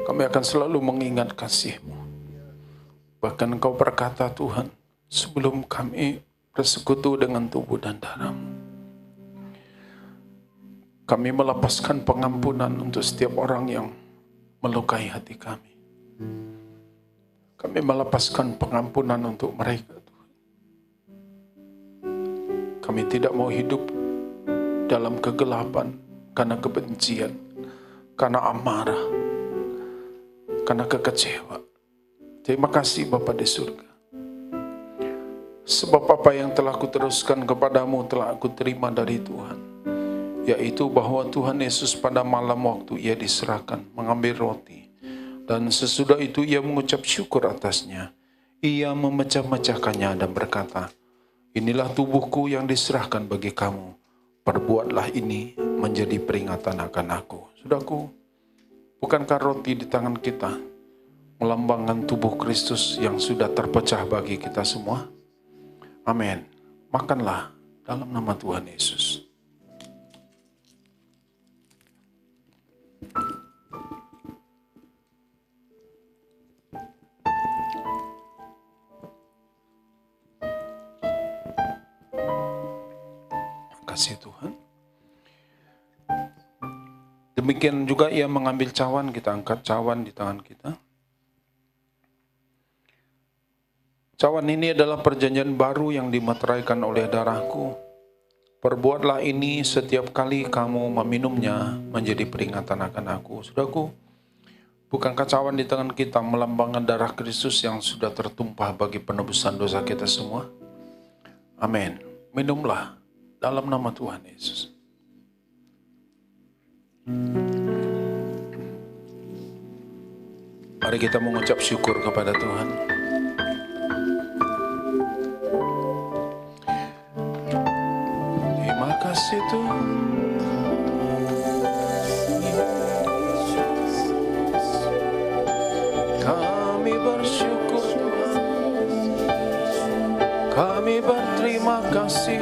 kami akan selalu mengingat kasih-Mu. Bahkan Engkau berkata Tuhan, sebelum kami bersekutu dengan tubuh dan darah-Mu, kami melepaskan pengampunan untuk setiap orang yang melukai hati kami. Kami melepaskan pengampunan untuk mereka. Kami tidak mau hidup dalam kegelapan karena kebencian, karena amarah, karena kekecewaan. Terima kasih Bapa di surga. Sebab apa yang telah kuteruskan kepadamu telah aku terima dari Tuhan, yaitu bahwa Tuhan Yesus pada malam waktu Ia diserahkan mengambil roti, dan sesudah itu Ia mengucap syukur atasnya. Ia memecah-mecahkannya dan berkata, inilah tubuhku yang diserahkan bagi kamu. Perbuatlah ini menjadi peringatan akan aku. Saudaraku, bukankah roti di tangan kita melambangkan tubuh Kristus yang sudah terpecah bagi kita semua? Amin. Makanlah dalam nama Tuhan Yesus. Kasih Tuhan. Demikian juga Ia mengambil cawan, kita angkat cawan di tangan kita. Cawan ini adalah perjanjian baru yang dimeteraikan oleh darahku. Perbuatlah ini setiap kali kamu meminumnya menjadi peringatan akan aku. Saudaraku, bukankah cawan di tangan kita melambangkan darah Kristus yang sudah tertumpah bagi penebusan dosa kita semua? Amin. Minumlah dalam nama Tuhan Yesus. Mari kita mengucap syukur kepada Tuhan. Terima kasih Tuhan. Kami bersyukur Tuhan. Kami berterima kasih.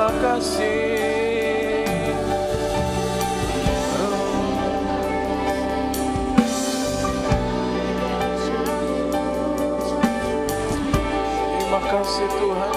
Terima kasih. Terima kasih Tuhan.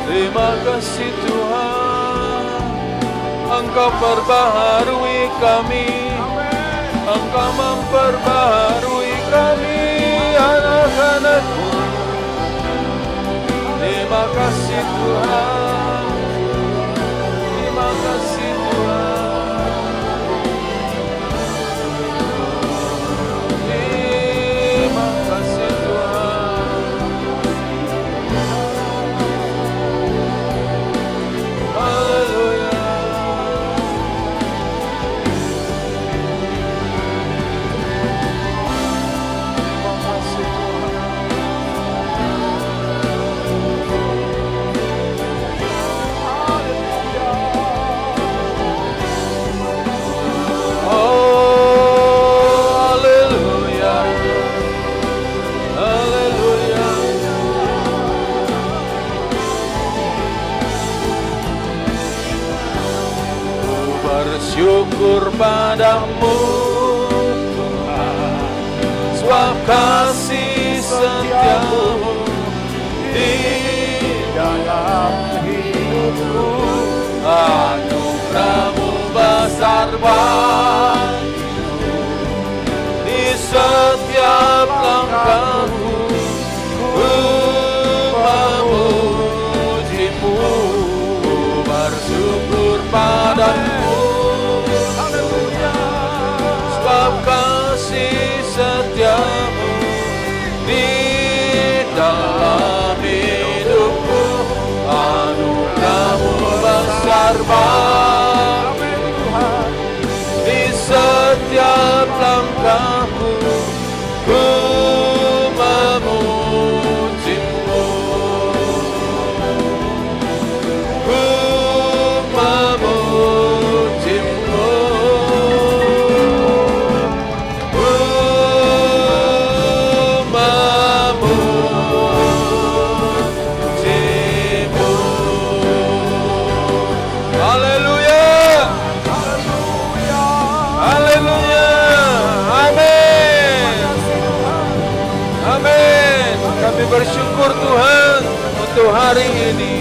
Terima kasih Tuhan, Engkau perbaharui kami, Engkau memperbaharui kami, anak-anak-Mu. Terima kasih Tuhan, terima kasih Tuhan, terima kasih Tuhan. Bersyukur padamu Tuhan, sebab kasih setiamu di dalam hidupku. Anugerahmu besar bagiku, di setiap langkahku ku memujimu. Bersyukur padamu kasih setiamu di dalam hidupku. Anugerahmu besar bagiku, di setiap langkahku ku memujimu, ku memujimu. Kami bersyukur Tuhan untuk hari ini.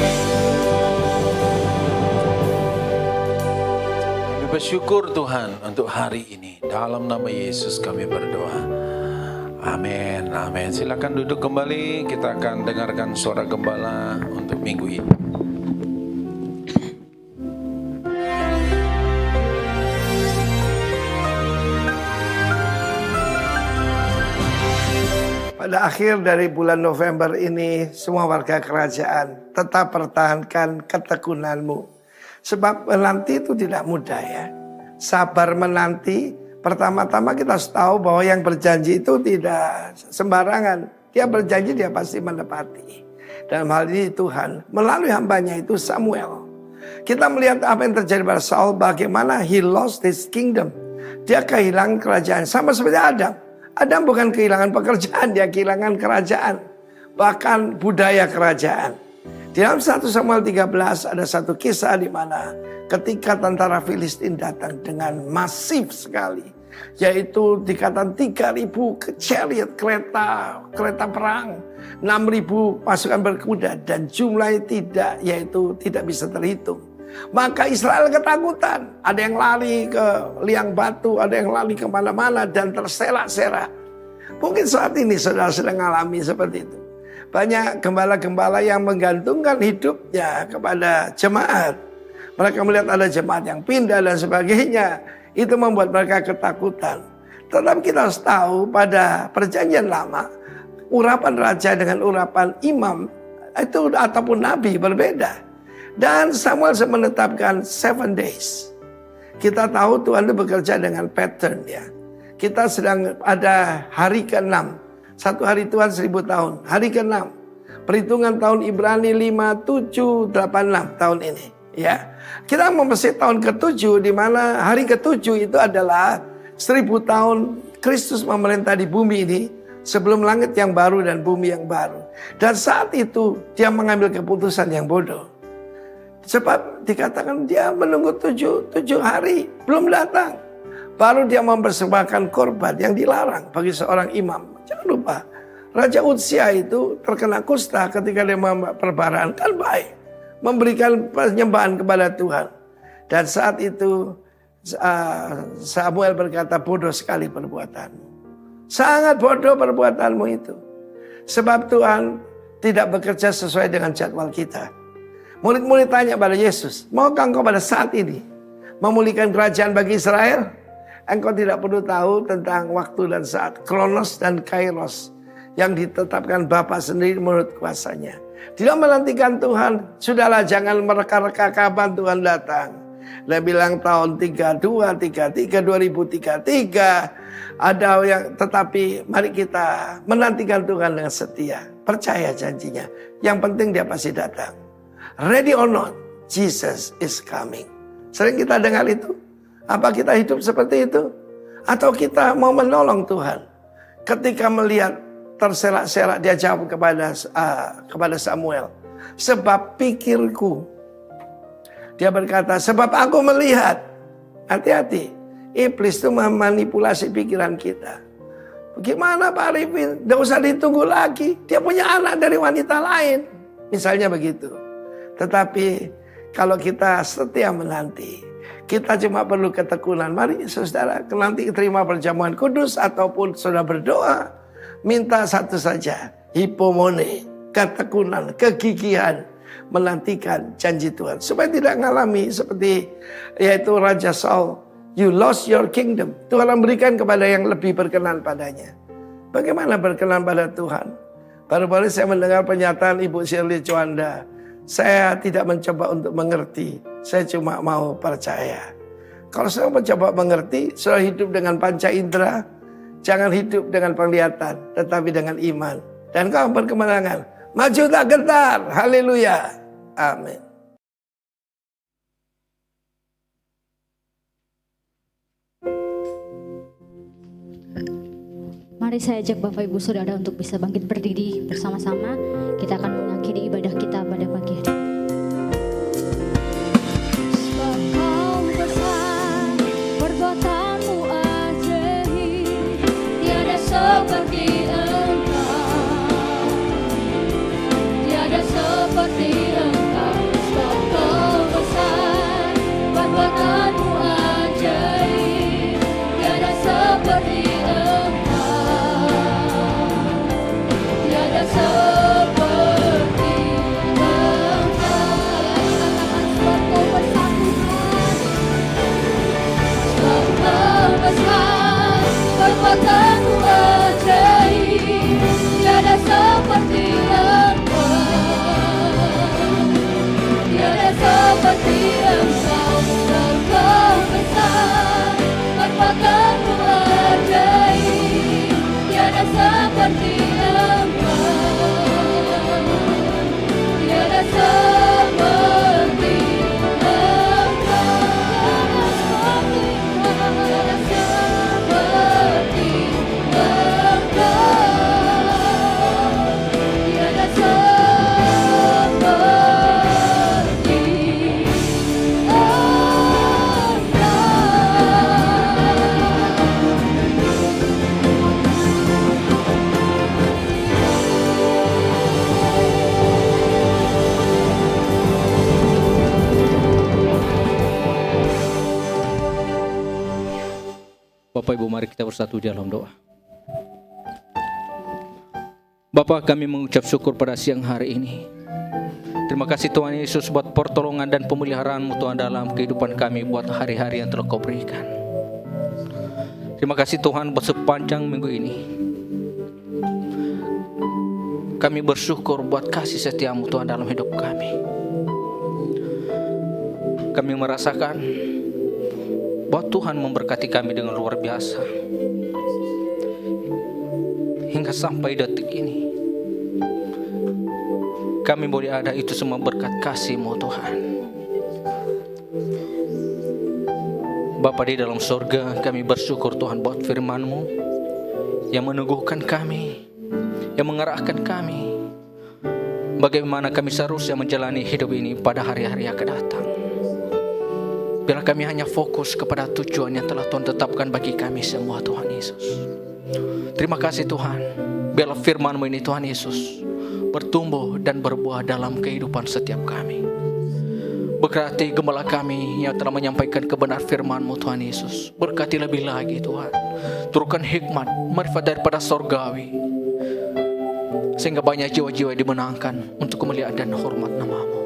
Kami bersyukur Tuhan untuk hari ini. Dalam nama Yesus kami berdoa. Amin. Amin. Silakan duduk kembali. Kita akan dengarkan suara gembala untuk minggu ini. Pada akhir dari bulan November ini, semua warga kerajaan tetap pertahankan ketekunanmu. Sebab menanti itu tidak mudah ya. Sabar menanti, pertama-tama kita harus tahu bahwa yang berjanji itu tidak sembarangan. Dia berjanji, dia pasti menepati. Dalam hal ini Tuhan, melalui hambanya itu Samuel. Kita melihat apa yang terjadi pada Saul, bagaimana he lost his kingdom. Dia kehilangan kerajaan, sama seperti Adam. Adam bukan kehilangan pekerjaan, dia kehilangan kerajaan. Bahkan budaya kerajaan. Di dalam 1 Samuel 13 ada satu kisah di mana ketika tentara Filistin datang dengan masif sekali. Yaitu dikatakan 3.000 chariot, kereta perang. 6.000 pasukan berkuda dan jumlahnya tidak bisa terhitung. Maka Israel ketakutan. Ada yang lari ke liang batu, ada yang lari kemana-mana dan terserak-serak. Mungkin saat ini saudara sedang mengalami seperti itu. Banyak gembala-gembala yang menggantungkan hidupnya kepada jemaat. Mereka melihat ada jemaat yang pindah dan sebagainya. Itu membuat mereka ketakutan. Tetapi kita harus tahu pada perjanjian lama, urapan raja dengan urapan imam itu ataupun nabi berbeda. Dan Samuel menetapkan 7 days. Kita tahu Tuhan itu bekerja dengan pattern ya. Kita sedang ada hari ke-6. Satu hari Tuhan 1000 tahun. Hari ke-6. Perhitungan tahun Ibrani 5786 tahun ini. Ya, kita memasuki tahun ke-7 di mana hari ke-7 itu adalah 1000 tahun Kristus memerintah di bumi ini sebelum langit yang baru dan bumi yang baru. Dan saat itu dia mengambil keputusan yang bodoh. Sebab dikatakan dia menunggu 7 hari belum datang. Baru dia mempersembahkan korban yang dilarang bagi seorang imam. Jangan lupa, Raja Uzia itu terkena kusta ketika dia perbaraan kan baik. Memberikan penyembahan kepada Tuhan. Dan saat itu Samuel berkata, bodoh sekali perbuatanmu. Sangat bodoh perbuatanmu itu. Sebab Tuhan tidak bekerja sesuai dengan jadwal kita. Murid-murid tanya pada Yesus, maukah engkau pada saat ini memulihkan kerajaan bagi Israel? Engkau tidak perlu tahu tentang waktu dan saat, Kronos dan Kairos yang ditetapkan Bapa sendiri menurut kuasanya. Tidak menantikan Tuhan, sudahlah jangan mereka-reka kapan Tuhan datang. Dia bilang tahun 2033 ada yang, tetapi mari kita menantikan Tuhan dengan setia, percaya janjinya. Yang penting dia pasti datang. Ready or not, Jesus is coming. Sering kita dengar itu. Apa kita hidup seperti itu? Atau kita mau menolong Tuhan? Ketika melihat terserak-serak, dia jawab kepada Samuel, sebab pikirku. Dia berkata, sebab aku melihat. Hati-hati, iblis itu memanipulasi pikiran kita. Gimana Pak Arifin? Tidak usah ditunggu lagi. Dia punya anak dari wanita lain. Misalnya begitu. Tetapi kalau kita setia menanti, kita cuma perlu ketekunan. Mari saudara, nanti terima perjamuan kudus ataupun sudah berdoa. Minta satu saja, hipomone, ketekunan, kegigihan, menantikan janji Tuhan. Supaya tidak mengalami seperti yaitu Raja Saul. You lost your kingdom. Tuhan memberikan kepada yang lebih berkenan padanya. Bagaimana berkenan pada Tuhan? Baru-baru saya mendengar pernyataan Ibu Shirley Chowanda. Saya tidak mencoba untuk mengerti. Saya cuma mau percaya. Kalau saya mencoba mengerti, saya hidup dengan panca indera. Jangan hidup dengan penglihatan, tetapi dengan iman. Dan kau berkemenangan. Maju tak gentar. Haleluya. Amin. Mari saya ajak Bapak Ibu Saudara untuk bisa bangkit berdiri bersama-sama. Kita akan mengakhiri ibadah kita pada pagi hari. Sebab kau besar, perbuatanmu ajaib, tiada seperti engkau, tiada seperti engkau. Sebab kau besar, perbuatanmu ajaib, tiada seperti engkau. Seperti engkau, sebab kau besar Tuhan, sebab kau besar, perbuatanmu ajaib, tiada seperti engkau, tiada seperti engkau. Sebab kau besar, perbuatanmu ajaib, tiada seperti engkau. Bapak Ibu, mari kita bersatu dalam doa. Bapak, kami mengucap syukur pada siang hari ini. Terima kasih Tuhan Yesus buat pertolongan dan pemeliharaan-Mu Tuhan dalam kehidupan kami buat hari-hari yang telah Kau berikan. Terima kasih Tuhan buat sepanjang minggu ini. Kami bersyukur buat kasih setiamu Tuhan dalam hidup kami. Kami merasakan bahwa Tuhan memberkati kami dengan luar biasa. Hingga sampai detik ini kami boleh ada, itu semua berkat kasih-Mu Tuhan. Bapa di dalam surga, kami bersyukur Tuhan buat firman-Mu yang meneguhkan kami, yang mengarahkan kami bagaimana kami seharusnya menjalani hidup ini pada hari-hari yang akan datang. Biarlah kami hanya fokus kepada tujuan yang telah Tuhan tetapkan bagi kami semua, Tuhan Yesus. Terima kasih Tuhan. Biarlah firman-Mu ini Tuhan Yesus bertumbuh dan berbuah dalam kehidupan setiap kami. Berkati gembala kami yang telah menyampaikan kebenar firman-Mu Tuhan Yesus. Berkati lebih lagi Tuhan. Turunkan hikmat, marifat daripada sorgawi, sehingga banyak jiwa-jiwa dimenangkan untuk kemuliaan dan hormat nama-Mu.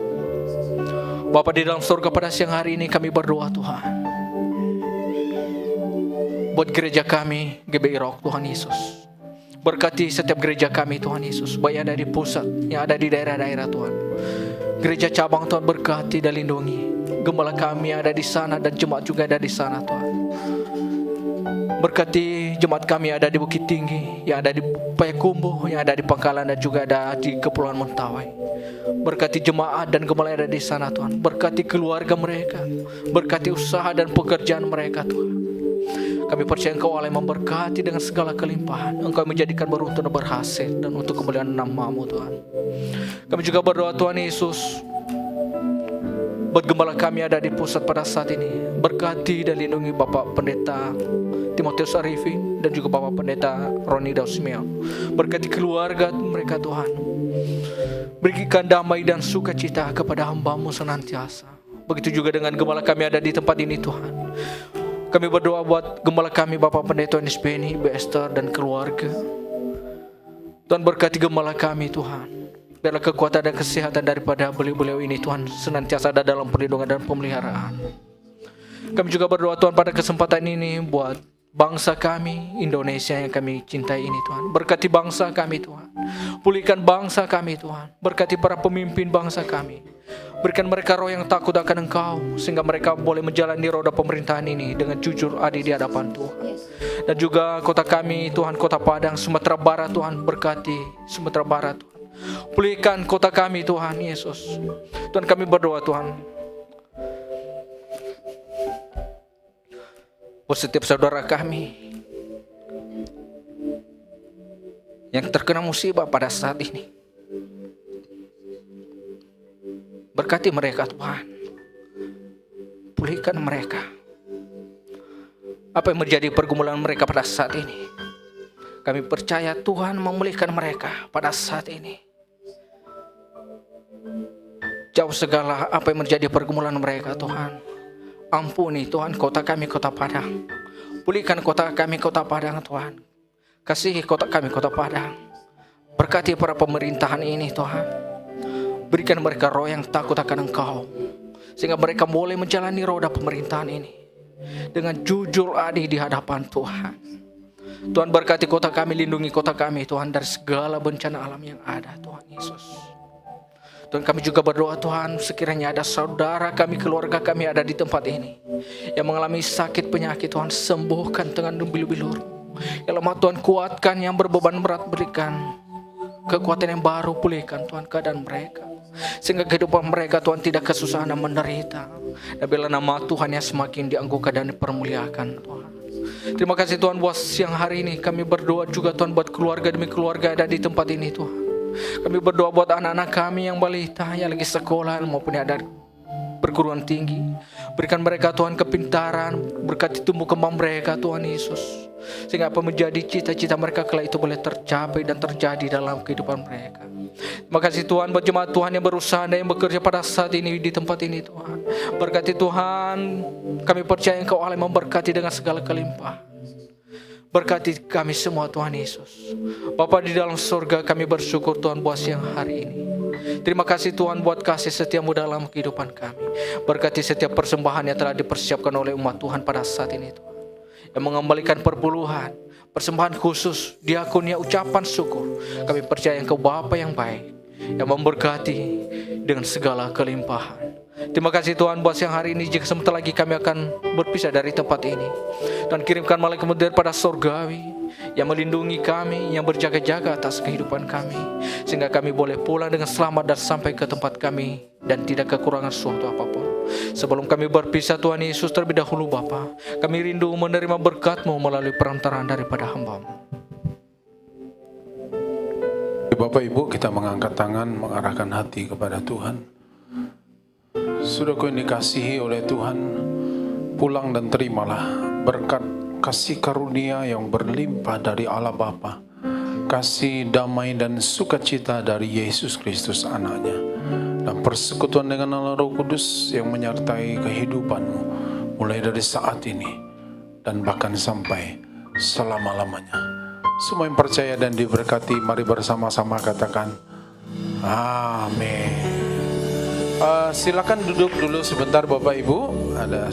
Bapa di dalam surga, pada siang hari ini kami berdoa Tuhan buat gereja kami GBI Rock Tuhan Yesus. Berkati setiap gereja kami Tuhan Yesus, baik ada di pusat, yang ada di daerah-daerah Tuhan. Gereja cabang Tuhan berkati dan lindungi. Gembala kami ada di sana dan jemaat juga ada di sana Tuhan. Berkati jemaat kami ada di Bukit Tinggi, yang ada di Payakumbuh, yang ada di Pangkalan dan juga ada di Kepulauan Mentawai. Berkati jemaat dan gembala yang ada di sana Tuhan. Berkati keluarga mereka, berkati usaha dan pekerjaan mereka Tuhan. Kami percaya Engkau Allah yang memberkati dengan segala kelimpahan. Engkau menjadikan beruntung dan berhasil dan untuk kemuliaan nama-Mu Tuhan. Kami juga berdoa Tuhan Yesus buat gembala kami ada di pusat pada saat ini. Berkati dan lindungi Bapak Pendeta Timotius Arifin dan juga Bapak Pendeta Roni Dausmiao. Berkati keluarga mereka Tuhan. Berikan damai dan sukacita kepada hamba-Mu senantiasa. Begitu juga dengan gembala kami ada di tempat ini Tuhan. Kami berdoa buat gembala kami Bapak Pendeta Nis Beni, Bu Esther dan keluarga. Tuhan berkati gembala kami Tuhan. Biarlah kekuatan dan kesehatan daripada beliau-beliau ini Tuhan senantiasa ada dalam perlindungan dan pemeliharaan. Kami juga berdoa Tuhan pada kesempatan ini buat bangsa kami Indonesia yang kami cintai ini Tuhan. Berkati bangsa kami Tuhan. Pulihkan bangsa kami Tuhan. Berkati para pemimpin bangsa kami. Berikan mereka roh yang takut akan Engkau, sehingga mereka boleh menjalani roda pemerintahan ini dengan jujur adil di hadapan Tuhan. Dan juga kota kami Tuhan, kota Padang, Sumatera Barat Tuhan. Berkati Sumatera Barat Tuhan. Pulihkan kota kami Tuhan Yesus. Tuhan kami berdoa Tuhan buat setiap saudara kami yang terkena musibah pada saat ini. Berkati mereka Tuhan. Pulihkan mereka. Apa yang menjadi pergumulan mereka pada saat ini, kami percaya Tuhan memulihkan mereka pada saat ini. Jauh segala apa yang menjadi pergumulan mereka Tuhan. Ampuni Tuhan kota kami, kota Padang. Pulihkan kota kami, kota Padang Tuhan. Kasihi kota kami, kota Padang. Berkati para pemerintahan ini Tuhan. Berikan mereka roh yang takut akan Engkau, sehingga mereka boleh menjalani roda pemerintahan ini dengan jujur adil di hadapan Tuhan. Tuhan berkati kota kami, lindungi kota kami Tuhan dari segala bencana alam yang ada Tuhan Yesus. Tuhan kami juga berdoa Tuhan, sekiranya ada saudara kami, keluarga kami ada di tempat ini yang mengalami sakit penyakit Tuhan, sembuhkan dengan bilur-bilur. Ya lemah Tuhan, kuatkan yang berbeban berat, berikan kekuatan yang baru, pulihkan Tuhan keadaan mereka, sehingga kehidupan mereka Tuhan tidak kesusahan dan menderita. Dan bila nama Tuhan yang semakin dianggukan dan dipermuliakan Tuhan. Terima kasih Tuhan buat siang hari ini. Kami berdoa juga Tuhan buat keluarga demi keluarga ada di tempat ini Tuhan. Kami berdoa buat anak-anak kami yang balita, yang lagi sekolah maupun yang ada perguruan tinggi. Berikan mereka Tuhan kepintaran, berkati tumbuh kembang mereka Tuhan Yesus, sehingga apa menjadi cita-cita mereka kelak itu boleh tercapai dan terjadi dalam kehidupan mereka. Terima kasih Tuhan buat jemaat Tuhan yang berusaha dan yang bekerja pada saat ini di tempat ini Tuhan. Berkati Tuhan, kami percaya Engkau Allah memberkati dengan segala kelimpahan. Berkati kami semua Tuhan Yesus. Bapa di dalam surga, kami bersyukur Tuhan buat siang hari ini. Terima kasih Tuhan buat kasih setiamu dalam kehidupan kami. Berkati setiap persembahan yang telah dipersiapkan oleh umat Tuhan pada saat ini Tuhan, yang mengembalikan perpuluhan, persembahan khusus, diakonia ucapan syukur. Kami percaya Engkau Bapa yang baik, yang memberkati dengan segala kelimpahan. Terima kasih Tuhan buat siang hari ini. Jika sebentar lagi kami akan berpisah dari tempat ini, Tuhan kirimkan malaikat daripada sorgawi yang melindungi kami, yang berjaga-jaga atas kehidupan kami, sehingga kami boleh pulang dengan selamat dan sampai ke tempat kami dan tidak kekurangan suatu apapun. Sebelum kami berpisah Tuhan Yesus, terlebih dahulu Bapa, kami rindu menerima berkat-Mu melalui perantaraan daripada hamba-Mu. Bapak Ibu, kita mengangkat tangan, mengarahkan hati kepada Tuhan. Sudah kau dikasihi oleh Tuhan, pulang dan terimalah berkat kasih karunia yang berlimpah dari Allah Bapa, kasih damai dan sukacita dari Yesus Kristus anaknya, dan persekutuan dengan Allah Roh Kudus yang menyertai kehidupanmu mulai dari saat ini dan bahkan sampai selama-lamanya. Semua yang percaya dan diberkati, mari bersama-sama katakan amin. Silakan duduk dulu sebentar Bapak Ibu. Ada